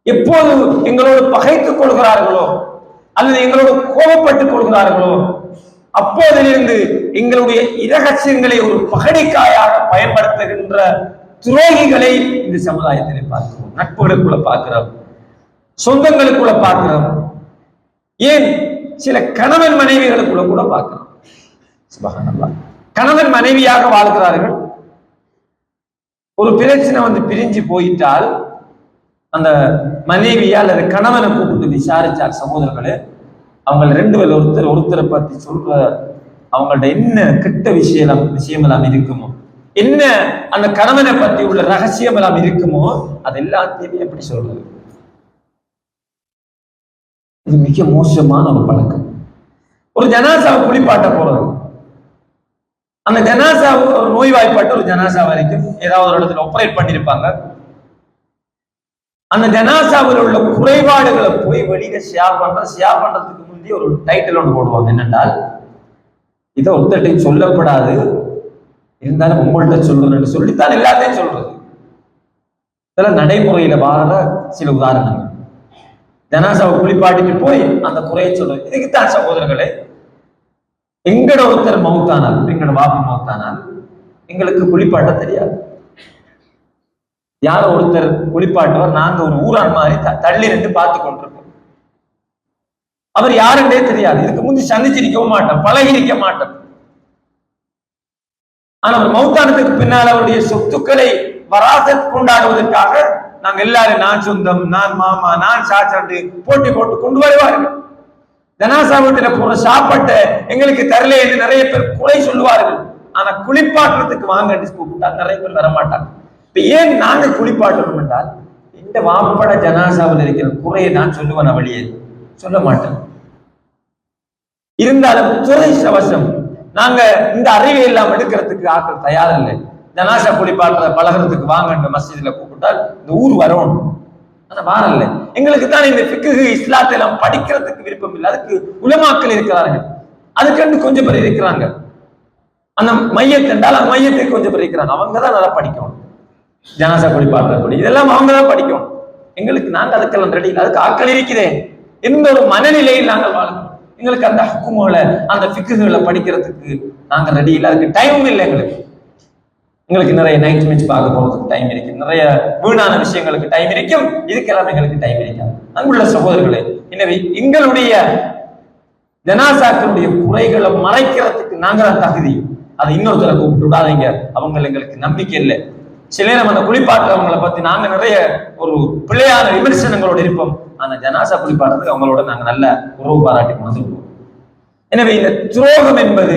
எப்போது எங்களோடு பகைத்துக் கொள்கிறார்களோ அல்லது எங்களோடு கோபப்பட்டுக் கொள்கிறார்களோ, அப்போதிலிருந்து எங்களுடைய இரகசியங்களை ஒரு பகடிக்காயாக பயன்படுத்துகின்ற துரோகிகளை இந்த சமுதாயத்திலே பார்க்கிறோம். நட்புகளுக்குள்ள பார்க்கிறோம், சொந்தங்களுக்குள்ள பார்க்கிறோம், ஏன் சில கணவன் மனைவிகளுக்குள்ள கூட பார்க்கிறோம். சுப்ஹானல்லாஹ், கணவன் மனைவியாக வாழ்கிறார்கள். ஒரு பிரச்சனை பிரிஞ்சு போயிட்டால் அந்த மனைவியால் அது கணவனை கூப்பிட்டு விசாரிச்சார் சகோதரர்களே, அவங்க 2 பேர் ஒருத்தரை பத்தி சொல்ற அவங்கள்ட்ட என்ன கெட்ட விஷயம் எல்லாம் இருக்குமோ, என்ன அந்த கணவனை பத்தி உள்ள ரகசியம் எல்லாம் இருக்குமோ, அது எல்லாத்தையுமே எப்படி சொல்றது? இது மிக மோசமான ஒரு பழக்கம். ஒரு ஜனாசாவை குளிப்பாட்ட போறது. அந்த ஜனாசா ஒரு நோய்வாய்ப்பட்ட ஒரு ஜனாசா வரைக்கும் ஏதாவது ஒரு இடத்துல ஆபரேட் பண்ணிருப்பாங்க. அந்த ஜனாசாவில் உள்ள குறைபாடுகளை போய் வெளியில ஷேர் பண்றதுக்கு முந்தைய ஒரு டைட்டில் ஒன்று போடுவாங்க. என்னென்றால் இதை ஒருத்தட்டையும் சொல்லப்படாது, இருந்தாலும் உங்கள்கிட்ட சொல்றேன்னு சொல்லித்தான் எல்லாத்தையும் சொல்றது. இதெல்லாம் நடைமுறையில வார சில உதாரணங்கள். ஜனாசாவை குளிப்பாட்டிட்டு போய் அந்த குறையை சொல்றது. இதுக்குத்தான் சகோதரர்களே, எங்கட ஒருத்தர் மௌத்தானால், எங்கட வாப்பி மௌத்தானால் எங்களுக்கு குளிப்பாட்ட தெரியாது. யாரோ ஒருத்தர் குளிப்பாட்டுவார், நாங்க ஒரு ஊரான் மாதிரி தள்ளி நின்று பார்த்து கொண்டிருக்கோம். அவர் யாருன்றே தெரியாது, இதுக்கு முந்தி சந்திச்சிருக்கவும் மாட்டோம், பழகிருக்க மாட்டோம். ஆனா அவர் மௌத்தானத்துக்கு பின்னால் அவருடைய சொத்துக்களை வராசத் கொண்டாடுவதற்காக நாங்க எல்லாரும் நான் சொந்தம், நான் மாமா, நான் சாச்சாண்டு போட்டி போட்டு கொண்டு வருவார்கள். ஜனாசா வீட்டுல போற சாப்பாட்டை எங்களுக்கு தரல என்று நிறைய பேர் குறை சொல்லுவார்கள். ஆனா குளிப்பாட்டுறதுக்கு வாங்க கூப்பிட்டா நிறைய பேர் வரமாட்டாங்க. இப்ப ஏன் நாங்க குளிப்பாட்டணும் என்றால், இந்த வாப்பட ஜனாசாவில் இருக்கிற குறையை நான் சொல்லுவேன், வழியே சொல்ல மாட்டேன். இருந்தாலும் துரதிர்ஷ்டவசம் நாங்க இந்த அறிவை எல்லாம் எடுக்கிறதுக்கு ஆட்கள் தயாரில்லை. ஜனாசா குளிப்பாட்டுற பழகிறதுக்கு வாங்க மஸ்ஜித்ல கூப்பிட்டால் இந்த ஊர் வரணும், ஆனா வாரல்ல. எங்களுக்கு தான் இந்த ஃபிக்ஹ் இஸ்லாத்தை எல்லாம் படிக்கிறதுக்கு விருப்பம் இல்லை. அதுக்கு உலமாக்கள் இருக்கிறார்கள், அதுக்கு கொஞ்சம் பேர் இருக்கிறாங்க. அந்த மையத்தை என்றால் அந்த மையத்துக்கு கொஞ்சம் பேர் இருக்கிறாங்க, அவங்க தான் நல்லா படிக்கணும். ஜனாசா குளிப்பாட்டுறபடி இதெல்லாம் அவங்க தான் படிக்கணும். எங்களுக்கு நாங்க அதுக்கெல்லாம் ரெடி இல்லை, அதுக்கு ஆட்கள் இருக்கிறேன் எந்த ஒரு மனநிலையில் நாங்கள் வாழணும். எங்களுக்கு அந்த ஹுக்குமுகளை அந்த ஃபிக்ஹுகளை படிக்கிறதுக்கு நாங்க ரெடி இல்லை, அதுக்கு டைமும் இல்லை. எங்களுக்கு நிறைய நைட் மேட்ச் பார்க்க போறதுக்கு டைம் இருக்கு, நிறைய வீணான விஷயங்களுக்கு டைம் இருக்கும், இதுக்கெல்லாம் எங்களுக்கு டைம் இருக்காது. அங்குள்ள சகோதரர்களே, எனவே எங்களுடைய ஜனாசாக்களுடைய குறைகளை மறைக்கிறதுக்கு நாங்க தான் தகுதி. அதை இன்னொருத்தரை கூப்பிட்டு விடாதீங்க, அவங்க எங்களுக்கு நம்பிக்கை இல்லை. சில நேரம் அந்த குளிப்பாட்டுறவங்களை பத்தி நாங்க நிறைய ஒரு பிழையான விமர்சனங்களோடு இருப்போம். ஆனா ஜனாசா குளிப்பாடுறதுக்கு அவங்களோட நாங்க நல்ல உறவு பாராட்டி வந்துருப்போம். எனவே இந்த துரோகம் என்பது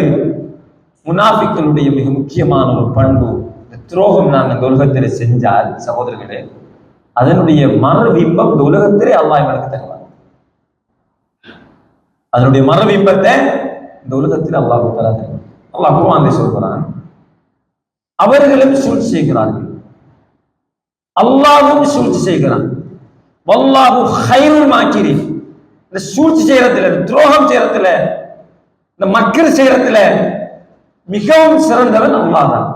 முனாஃபிக்களுடைய மிக முக்கியமான ஒரு பண்பு. இந்த துரோகம் நாங்கள் இந்த உலகத்திலே செஞ்சால் சகோதரர்களே, அதனுடைய மறுபிம்பம் இந்த உலகத்திலே அல்லாஹ் எங்களுக்கு தருவார். அதனுடைய மறுபிம்பத்தை இந்த உலகத்தில் அல்லாஹ் தருவார். அல்லாஹ் குர்ஆனில் சொல்கிறான், அவர்களும் சூழ்ச்சி செய்கிறார்கள், அல்லாஹ்வும் சூழ்ச்சி செய்கிறான். வல்லாஹு கைருல் மாக்கிரீன். இந்த சூழ்ச்சி செய்யறதுல, துரோகம் செய்யறதுல, இந்த மக்கள் செய்யறதுல மிகவும் சிறந்தவன் அல்லாஹ் தான்.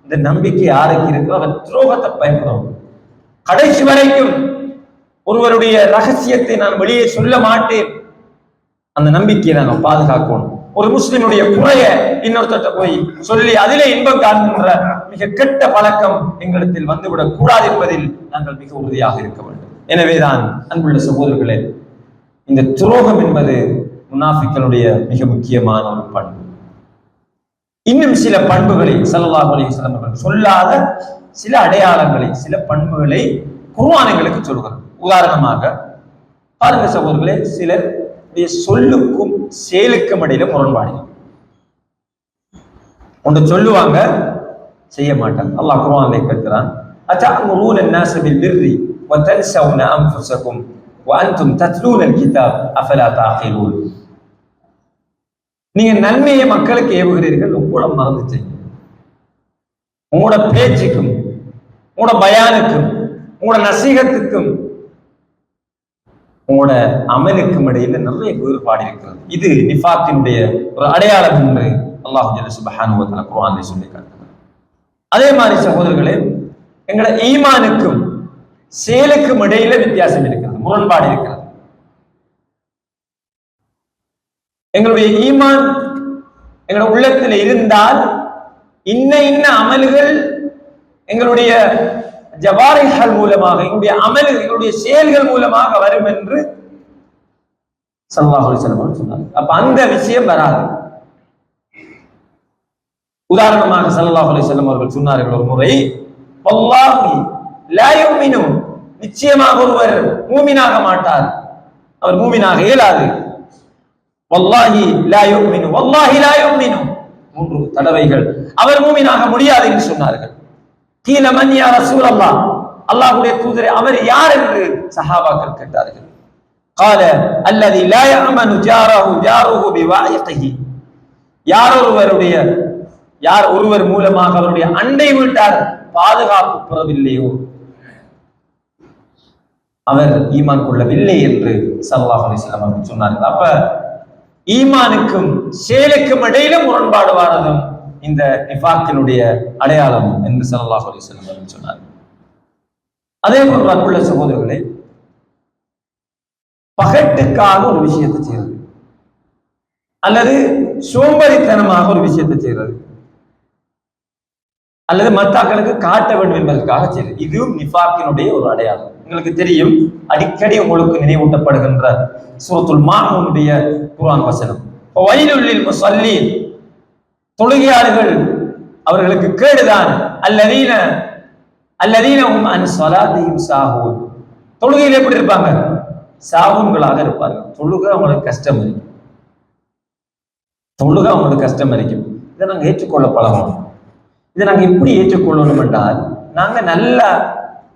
இந்த நம்பிக்கை யாருக்கு இருக்கிறோ அவன் துரோகத்தை பயன்படுத்தும். கடைசி வரைக்கும் ஒருவருடைய ரகசியத்தை நான் வெளியே சொல்ல மாட்டேன், அந்த நம்பிக்கையை நாங்கள் பாதுகாக்கணும். ஒரு முஸ்லிமுடைய குறைய இன்னொருத்த போய் சொல்லி அதிலே இன்பம் காண்கின்ற மிக கெட்ட பழக்கம் எங்களிடத்தில் வந்துவிடக் கூடாது என்பதில் நாங்கள் மிக உறுதியாக இருக்க வேண்டும். எனவேதான் அன்புள்ள சகோதரர்களே, இந்த துரோகம் என்பது முனாஃபிக்களுடைய மிக முக்கியமான ஒரு பண்பு. இன்னும் சில பண்புகளை ஸல்லல்லாஹு அலைஹி வஸல்லம் அவர்கள் சொல்லாத சில அடையாளங்களை, சில பண்புகளை குர்ஆன் எங்களுக்கு சொல்கிறது. உதாரணமாக பாருங்க சகோதரர்களே, சிலர் சொல்லுக்கும் செயலுக்கும் இடையில முரண்பாடு. ஒன்று சொல்லுவாங்க, செய்ய மாட்டாங்க. அல்லாஹ் குர்ஆனிலே கேட்கிறான், அத்தஅமுரூன الناس بالبر وتنسون انفسكم وانتم تتلون الكتاب افلا تعقلون. நீங்க நன்மையை மக்களுக்கு ஏவுகிறீர்கள், உங்களோட மறந்துட்டீங்க. உங்களோட பேச்சுக்கும், உங்களோட பயானுக்கும், உங்களோட நசீகத்துக்கும், உங்களோட அமலுக்கும் இடையில நிறைய வேறுபாடு இருக்கிறது. இது நிஃபாக்கினுடைய ஒரு அடையாளம் என்று அல்லாஹ் ஜல்ல சுப்ஹானஹு வ தஆலா குர்ஆனிலே சொல்லி காட்டுகிறார். அதே மாதிரி சகோதரர்களே, எங்களோட ஈமானுக்கும் செயலுக்கும் இடையில வித்தியாசம் இருக்கிறது, முரண்பாடு இருக்கிறது. எங்களுடைய ஈமான் எங்களுடைய உள்ளத்தில் இருந்தால் இன்ன இன்ன அமல்கள் எங்களுடைய ஜவாரிஹல் மூலமாக, எங்களுடைய அமல்கள், எங்களுடைய செயல்கள் மூலமாக வரும் என்று ஸல்லல்லாஹு அலைஹி வஸல்லம் சொன்னார். அப்ப அந்த விஷயம் வராது. உதாரணமாக ஸல்லல்லாஹு அலைஹி வஸல்லம் அவர்கள் சொன்னார்கள் ஒரு முறை, வல்லாஹி லா யுமினு, நிச்சயமாக ஒருவர் மூமினாக மாட்டார், அவர் மூமினாக இயலாது. வல்லாஹி லா யுமினு, வல்லாஹி லா யுமினு, 3 தடவைகள் அவர் மூமினாக முடியாது என்று சொன்னார்கள். கீல மன் யா ரசூலல்லாஹ், அல்லாஹ்வுடைய தூதரே அவர் யார் என்று சஹாபாக்கள் கேட்டார்கள். قال الذي لا يأمن جاره بواعقه. யார் ஒருவர் மூலமாக அவருடைய அண்டை வீட்டார் பாதுகாப்பு பெறவில்லையோ அவர் ஈமான் கொள்ளவில்லை என்று ஸல்லல்லாஹு அலைஹி வஸல்லம் அவர்கள் சொன்னார்கள். அப்ப ஈமானுக்கும் செயலுக்கும் இடையில முரண்பாடு வாரதும் இந்த நிஃபாக்கினுடைய அடையாளம் என்று ஸல்லல்லாஹு அலைஹி வஸல்லம் அவர்கள் சொன்னார்கள். அதே போன்று அன்புள்ள சகோதரர்களே, பகட்டுக்காக ஒரு விஷயத்தை செய்யறது அல்லது சோம்பரித்தனமாக ஒரு விஷயத்தை செய்யறது அல்லது மத்தாக்களுக்கு காட்ட வேண்டும் என்பதற்காக செய்யறது, இதுவும் நிஃபாக்கினுடைய ஒரு அடையாளம். உங்களுக்கு தெரியும், அடிக்கடி உங்களுக்கு நினைவூட்டப்படுகின்ற சூரத்துல் மாஊனுடைய குர்ஆன் வசனம், வயலுல் லில் முஸல்லீன், தொழுகையாளர்கள் அவர்களுக்கு கேடுதான், அல்லதீன ஹும் அன் ஸலாத்திஹிம் சாஹூன், தொழுகையில் எப்படி இருப்பாங்க? சாஹூன்களாக இருப்பார்கள். தொழுகை அவங்களுக்கு கஷ்டம் இருக்கும், தொழுகை அவங்களுக்கு கஷ்டம் இருக்கும். இதை நாங்கள் ஏற்றுக்கொள்ள பழகணும். இதை நாங்கள் எப்படி ஏற்றுக்கொள்ளணும் என்றால், நாங்க நல்ல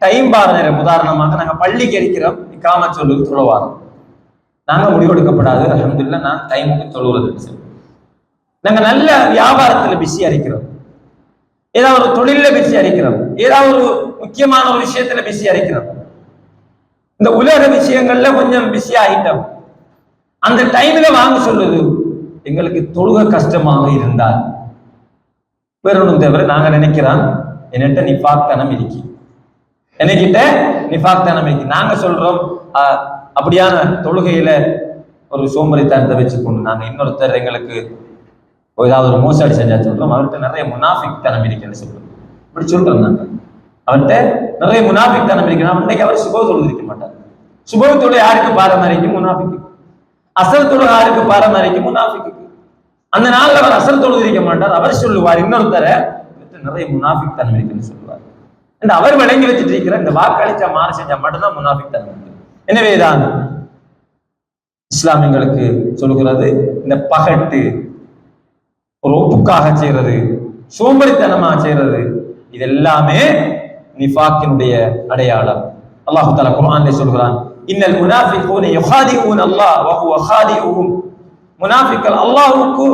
டைம் பார நேரம், உதாரணமாக நாங்க பள்ளிக்கு இருக்கிறோம், இக்காம சொல்லுவது தொழுவாரம், நாங்க முடிவெடுக்கப்படாது அல்ஹம்துலில்லாஹ், நான் டைமுக்கு தொழுவது. நாங்க நல்ல வியாபாரத்துல பிஸியா இருக்கிறோம், ஏதாவது ஒரு தொழில பிஸியா இருக்கிறோம், ஏதாவது ஒரு முக்கியமான ஒரு விஷயத்துல பிஸியா இருக்கிறோம், இந்த உலக விஷயங்கள்ல கொஞ்சம் பிஸியா ஆகிட்டோம். அந்த டைம்ல வாங்க சொல்லுது எங்களுக்கு தொழுக கஷ்டமாக இருந்தால் வேற ஒன்றும் தவிர நாங்க நினைக்கிறோம் என்கிட்ட நிஃபாக்தனம் இருக்கு, என்கிட்ட நிஃபாக்தனம் இருக்கு. நாங்க சொல்றோம் அப்படியான தொழுகையில ஒரு சோம்பரித்தனத்தை வச்சுக்கொண்டு நாங்க இன்னொருத்தர் எங்களுக்கு ஏதாவது ஒரு மோசடி செஞ்சா சொல்றோம் அவர்கிட்ட நிறைய முனாஃபிக்தனம் இருக்குன்னு சொல்றோம். இப்படி சொல்றோம் நாங்க, அவன்கிட்ட நிறைய முனாஃபிக்தனம் இருக்கு. அன்றைக்கு அவர் சுப தொழுது இருக்க மாட்டார். சுப தொழு யாருக்கு பாரம்பரிக்கும்? முனாஃபிக்கு. அசல் தொழு யாருக்கு பாரம்பரிக்கும்? முனாஃபிக்கு. அந்த நாள்ல அவர் அசல் தொழுது இருக்க மாட்டார். அவர் சொல்லுவார் இன்னொருத்தர நிறைய முனாஃபிக்தனம் இருக்குன்னு சொல்லுவார். அவர் விளங்கி வச்சுட்டு இருக்கிற இந்த வாக்களிச்சா மாறு செஞ்சா மட்டும்தான் முனாஃபிக்தனம் இருக்கு. எனவேதான் இஸ்லாமியங்களுக்கு சொல்லுகிறது, இந்த பகட்டு, ஒரு ஒப்புக்காக செய்யறது, சோம்பரித்தனமாக செய்யறது, இது எல்லாமே நிஃபாக்கினுடைய அடையாளம். அல்லாஹ் தஆலா குர்ஆனிலே சொல்கிறான், இன்னல் முனாஃபிகூன யுகாதிஊன அல்லாஹ் வ ஹுவ காதிஊஹும், முனாஃபிக்கள் அல்லாஹ்வுக்கு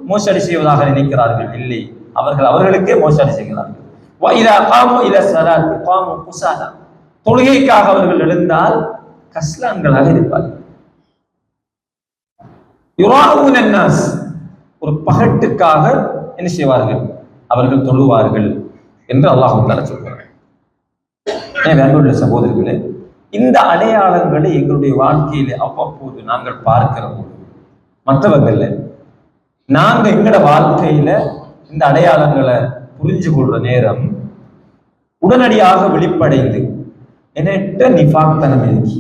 மோசடி செய்வதாக நினைக்கிறார்கள், இல்லை அவர்கள் அவர்களுக்கே மோசடி செய்கிறார்கள். வ இதா காமு இலா ஸலாத்தி காமு குஸாலா, தொழுகைக்காக அவர்கள் எழுந்தால் கஸ்லான்களாக இருப்பார்கள். யுராஊன அன்னாஸ், ஒரு பகட்டுக்காக என்ன செய்வார்கள்? அவர்கள் தொழுவார்கள் என்று அல்லாஹ் தஆலா சொல்கிறார். அன்புள்ள சகோதரர்களே, இந்த அடையாளங்களை எங்களுடைய வாழ்க்கையில அவ்வப்போது நாங்கள் பார்க்கிற போது மற்றவங்கள்ல நாங்க எங்களோட வாழ்க்கையில இந்த அடையாளங்களை புரிஞ்சு கொள்ற நேரம் உடனடியாக வெளிப்படைந்து என்கிட்ட நிஃபாக்தனம் இருக்கு,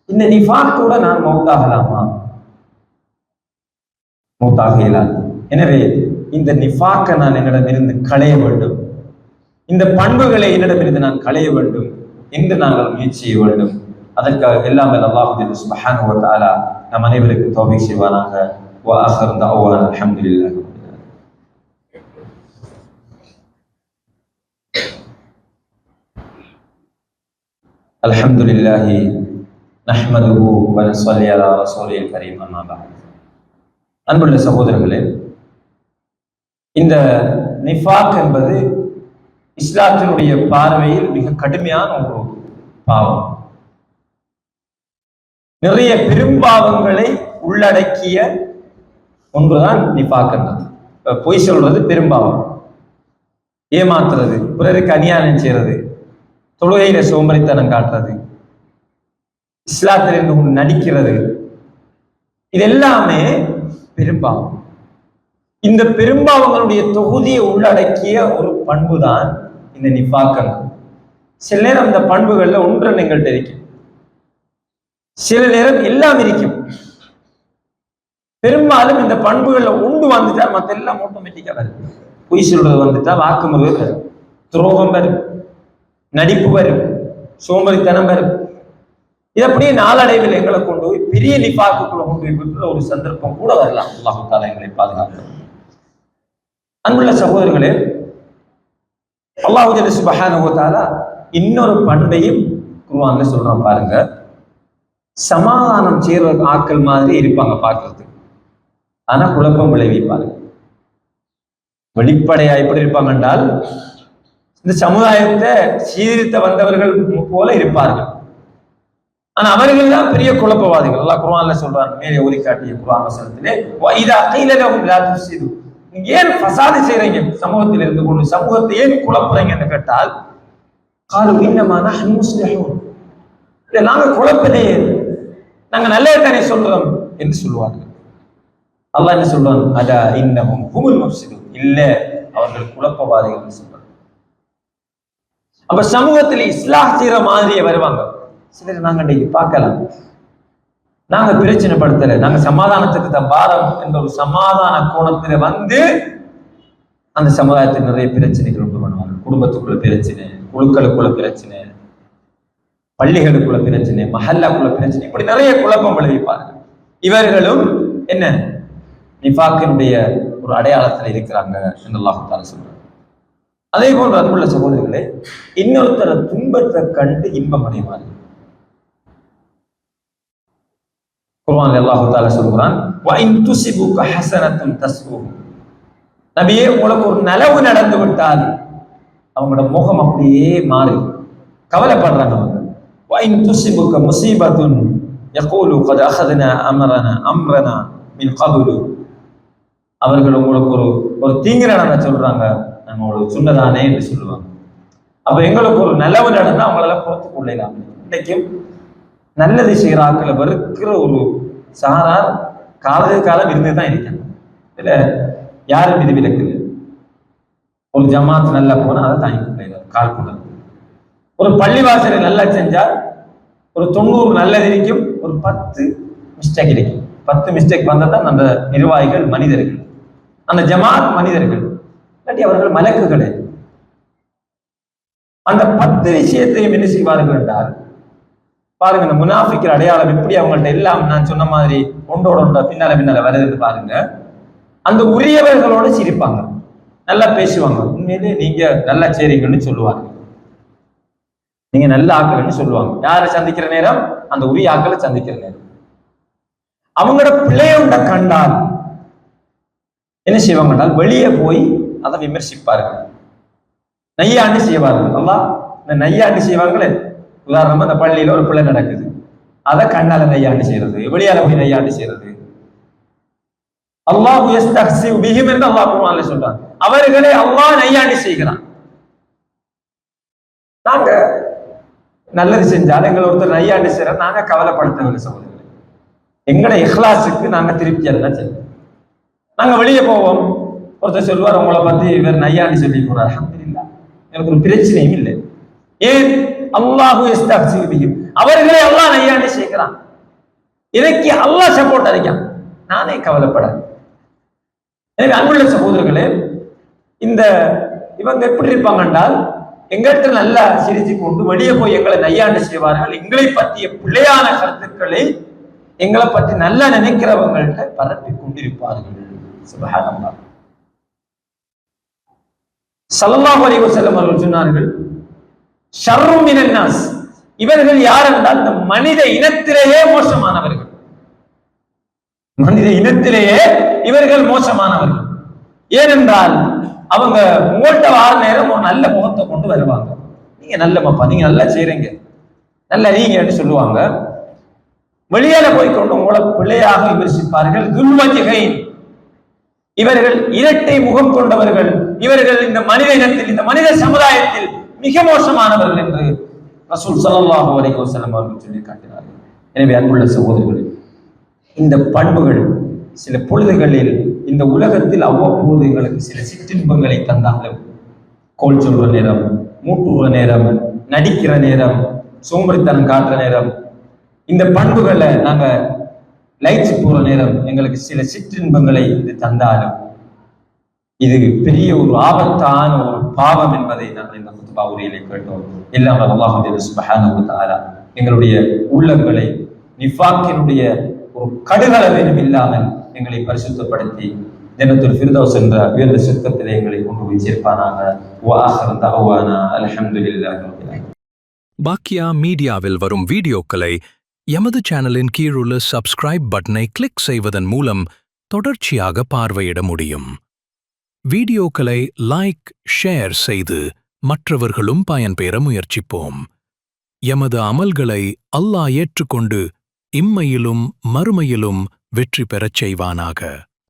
இந்த நிஃபாக்கோட நான் மௌத்தாகலாமா? மௌத்தாக இயலாது. எனவே இந்த நிஃபாக்கை நான் என்னிடமிருந்து களைய வேண்டும், இந்த பண்புகளை என்னிடமிருந்து நான் களைய வேண்டும் என்று நாங்கள் முயற்சி செய்ய வேண்டும். அதற்காக எல்லாமே அல்லாஹ் சுப்ஹானஹு வ தஆலா நம் அனைவருக்கு தௌஃபீக் செய்வானாக. வ ஆகிரு தஅவானா அல்ஹம்துலில்லாஹி ரப்பில் ஆலமீன். அல்ஹம்துலில்லாஹி நஹ்மதுஹு வ நஸல்லி அலா ரசூலில் கரீம், அம்மா பஅத். அன்புள்ள சகோதரர்களே, இந்த நிஃபாக் என்பது இஸ்லாத்தினுடைய பார்வையில் மிக கடுமையான ஒரு பாவம். நிறைய பெரும்பாவங்களை உள்ளடக்கிய ஒன்றுதான் நிஃபாக் என்றது. பொய் சொல்றது பெரும்பாவம், ஏமாத்துறது, பிறருக்கு அநியாயம் செய்யறது, தொழுகையில சோம்பரித்தனம் காட்டுறது, இஸ்லாத்திலிருந்து நடிக்கிறது, இது எல்லாமே பெரும்பாவம். இந்த பெரும்பாவங்களுடைய தொகுதியை உள்ளடக்கிய ஒரு பண்பு தான் இந்த நிஃபாக். சில நேரம் இந்த பண்புகள்ல ஒன்று எங்கள்கிட்ட இருக்கும், சில நேரம் எல்லாம் இருக்கும். பெரும்பாலும் இந்த பண்புகள்ல ஒன்று வந்துட்டா மற்ற எல்லாம் ஆட்டோமேட்டிக்கா வருது. பொய் சொல்றது வந்துட்டா வாக்குமுறை வரும், துரோகம் வரும், நடிப்பு வரும், சோம்பரித்தனம் வரும். இது அப்படியே நாளடைவில் எங்களை கொண்டு போய் பெரிய நிஃபாக்குக்குள்ள கொண்டு போய் விட்டுற ஒரு சந்தர்ப்பம் கூட வரலாம். அல்லாஹ் தஆலா எங்களை பாதுகாக்கணும். அன்புள்ள சகோதரர்களே, அல்லாஹ் சுப்ஹானஹு வ தஆலா இன்னொரு பண்பையும் குர்ஆன்ல சொல்றான் பாருங்க. சமாதானம் செய்யற ஆட்கள் மாதிரி இருப்பாங்க பார்க்கறதுக்கு, ஆனா குழப்பம் விளைவிப்பாங்க. வெளிப்படையா எப்படி இருப்பாங்க என்றால் இந்த சமுதாயத்தை சீர்திருத்த வந்தவர்கள் போல இருப்பார்கள். ஆனா அவர்கள் தான் பெரிய குழப்பவாதிகள். அல்லாஹ் குர்ஆன்ல சொல்றான், மேலே ஓதி காட்டிய குர்ஆன் வசனத்திலே, வஇதா கீல லஹும் லா துஃப்ஸிது, நீங்க ஏன் ஃபசாத் செய்றீங்க, சமூகத்தில் இருந்து கொண்டு சமூகத்தை ஏன் குழப்புறீங்கன்னு கேட்டால், காலு இன்னமா நஹ்னு முஸ்லிஹூன், இல்ல நாங்க குழப்பலையே, நாங்க நல்லதானே சொல்றோம் என்று சொல்லுவார்கள். அல்லாஹ் என்ன சொல்றான், அதா இன்னஹும் ஹுமுல் முஃப்ஸிதூன், இல்ல அவர்கள் குழப்பவாதிகள் சொல்றாங்க. அப்ப சமூகத்தில் இஸ்லாஹ் செய்யற மாதிரியே வருவாங்க. சிலர் நாங்க இன்னைக்கு பார்க்கலாம், நாங்க பிரச்சனை படுத்தல, நாங்க சமாதானத்துக்கு தான் பாரம் என்ற ஒரு சமாதான கோணத்துல வந்து அந்த சமுதாயத்தில் நிறைய பிரச்சனைகள் உண்டு பண்ணுவாங்க. குடும்பத்துக்குள்ள பிரச்சனை, குழுக்களுக்குள்ள பிரச்சனை, பள்ளிகளுக்குள்ள பிரச்சனை, மஹல்லாக்குள்ள பிரச்சனை, இப்படி நிறைய குழப்பம் விளைவிப்பார்கள். இவர்களும் என்ன நிஃபாக்கினுடைய ஒரு அடையாளத்தில் இருக்கிறாங்க என்று அல்லாஹ் தஆலா சொல்றார். அதே போன்று அன்புள்ள சகோதரர்களே, இன்னொருத்தர துன்பத்தை கண்டு இன்பம் அடைவார்கள். குர்ஆன்ல அல்லாஹ் தஆலா சொல்றான், வ இன் துஸிபுக ஹஸனத்துன் தஸ்ஊஹு, நபியே உங்களுக்கு ஒரு நலவு நடந்து விட்டால் அவங்களோட முகம் அப்படியே மாறி கவலைப்படுறாங்க. அவங்க வ இன் துஸிபுக முஸீபத்துன் யகூலு கத் அഖذنا அம்ரனா மின் கப்லு, அவர்கள் உங்களுக்கு ஒரு தீங்கு நடந்த சொல்றாங்க, நம்ம உங்களுக்கு சொன்னதானே என்று சொல்லுவாங்க. அப்ப எங்களுக்கு ஒரு நலவு நடந்தா அவங்களால பொறுத்து கொள்ளலாம். இன்னைக்கும் நல்லது செய்கிற ஆட்களை வெறுக்கிற ஒரு சாரார் காலம் இருந்து தான் இருக்காங்க. இதுல யாரும் விதிவிலக்கு இல்லை. ஒரு ஜமாத் நல்லா போனா அதை தாங்கி கொள்ளையில கால் கொண்டது. ஒரு பள்ளிவாசலை நல்லா செஞ்சா ஒரு 90 நல்லது இருக்கும், ஒரு 10 மிஸ்டேக் இருக்கும். 10 மிஸ்டேக் வந்தா தான் அந்த நிர்வாகிகள் மனிதர்கள், அந்த ஜமாத் மனிதர்கள், இல்லாட்டி அவர்கள் மலக்குகளே. அந்த 10 விஷயத்தையும் என்ன செய்வார்கள் என்றால், பாருங்க இந்த முனாஃபிக்கிற அடையாளம் எப்படி அவங்கள்ட்ட எல்லாம் நான் சொன்ன மாதிரி ஒன்றோட ஒன்றா பின்னால வருது பாருங்க. அந்த உரியவர்களோட சிரிப்பாங்க, நல்லா பேசுவாங்க, உண்மையிலே நீங்க நல்லா செய்றீங்கன்னு சொல்லுவாங்க, நீங்க நல்ல ஆக்கள்னு சொல்லுவாங்க. யாரை சந்திக்கிற நேரம், அந்த உரிய ஆக்களை சந்திக்கிற நேரம். அவங்களோட பிள்ளையோட கண்டால் என்ன செய்வாங்கன்னா வெளியே போய் அதை விமர்சிப்பார்கள், நையாண்டி செய்வார்கள். அல்லாஹ் இந்த நையாண்டி செய்வாங்களே, உதாரணமா இந்த பள்ளியில ஒரு பிள்ளை நடக்குது, அதை கண்ணால நையாண்டி செய்யறது, வெளியால போய் நையாண்டி செய்யறது. அல்லாஹ் யஸ்தஹ்ஸி பிஹிம் என்று அல்லாஹ் குர்ஆன்ல சொல்றான், அவர்களை அல்லாஹ் நையாண்டி செய்கிறான். நாங்க நல்லது செஞ்சாலும் எங்களை ஒருத்தர் நையாண்டி செய்யற நாங்க கவலைப்படுத்தவில்லை சகோதரர்களே. எங்கட இஹ்லாஸுக்கு நாங்க திருப்தி அதான் செய்வோம். நாங்க வெளியே போவோம், ஒருத்தர் சொல்லுவார் உங்களை பத்தி இவர் நையாண்டி சொல்லி போறார், அல்ஹம்துலில்லாஹ், எனக்கு ஒரு பிரச்சனையும் இல்லை. ஏன்? அல்லாஹு யஸ்தஹ்ஸி பிஹிம், அவர்களை அல்லாஹ் நையாண்டி செய்கிறான். எனக்கு அல்லாஹ் சப்போர்ட் அளிக்கான், நானே கவலைப்பட. எனவே அன்புள்ள சகோதரர்களே, இந்த இவங்க எப்படி இருப்பாங்க என்றால், எங்கள்கிட்ட நல்லா சிரிச்சு கொண்டு வெளியே போய் எங்களை நையாண்டு செய்வார்கள். எங்களை பற்றிய பிழையான கருத்துக்களை எங்களை பற்றி நல்லா நினைக்கிறவங்கள்ட்ட பரப்பி கொண்டிருப்பார்கள். சுப்ஹானல்லாஹ். ஸல்லல்லாஹு அலைஹி வஸல்லம் அவர்கள் சொன்னார்கள், ஷர்ரு மினன் நாஸ், இவர்கள் யார் என்றால் இந்த மனித இனத்திலேயே மோசமானவர்கள். மனித இனத்திலேயே இவர்கள் மோசமானவர்கள். ஏனென்றால் அவங்க உங்கள்கிட்ட வார நேரம் ஒரு நல்ல முகத்தை கொண்டு வருவாங்க, நீங்க நல்லமாப்பா, நீங்க நல்லா செய்றீங்க, நல்லா நீங்கன்னு சொல்லுவாங்க. வெளியால போய்கொண்டு உங்களை பிள்ளையாக விமர்சிப்பார்கள். துல்வஜ்ஹை, இவர்கள் இரட்டை முகம் கொண்டவர்கள், இவர்கள் இந்த மனித இனத்தில், இந்த மனித சமுதாயத்தில் மிக மோசமானவர்கள் என்று ரசூல் ஸல்லல்லாஹு அலைஹி வஸல்லம் அவர்கள் சொல்லி காட்டினார்கள். எனவே அன்புள்ள சகோதரர்களே, இந்த பண்புகள் சில பொழுதுகளில் இந்த உலகத்தில் அவ்வப்போது எங்களுக்கு சில சிற்றின்பங்களை தந்தாலும், கோல் சொல்ற நேரம், மூட்டுற நேரம், நடிக்கிற நேரம், சோம்பேறித்தனம் காட்டுற நேரம், இந்த பண்புகளை நாங்க லைச்சு போற நேரம் எங்களுக்கு சில சிற்றின்பங்களை இது தந்தாலும் இது பெரிய ஒரு ஆபத்தான ஒரு பாவம் என்பதை நாங்கள் இந்த குத்பா உரையிலே கேட்டோம். எல்லாம் அல்லாஹ் சுப்ஹானஹு வ தஆலா எங்களுடைய உள்ளங்களை நிஃபாக்கினுடைய ஒரு கடுகளவேனும் இல்லாமல் எங்களை பரிசுத்தப்படுத்தி ஜன்னத்துல் ஃபிர்தௌஸ் என்ற உயர்ந்த சொர்க்கத்திலே எங்களை கொண்டு போய் சேர்ப்பானாக. வ ஆகிரு தஅவானா அல்ஹம்துலில்லாஹி ரப்பில் ஆலமீன். பாக்கியா மீடியாவில் வரும் வீடியோக்களை எமது சேனலின் கீழுள்ள சப்ஸ்கிரைப் பட்டனை கிளிக் செய்வதன் மூலம் தொடர்ச்சியாக பார்வையிட முடியும். வீடியோக்களை லைக், ஷேர் செய்து மற்றவர்களும் பயன்பெற முயற்சிப்போம். எமது அமல்களை அல்லாஹ் ஏற்றுக்கொண்டு இம்மையிலும் மறுமையிலும் வெற்றி பெறச் செய்வானாக.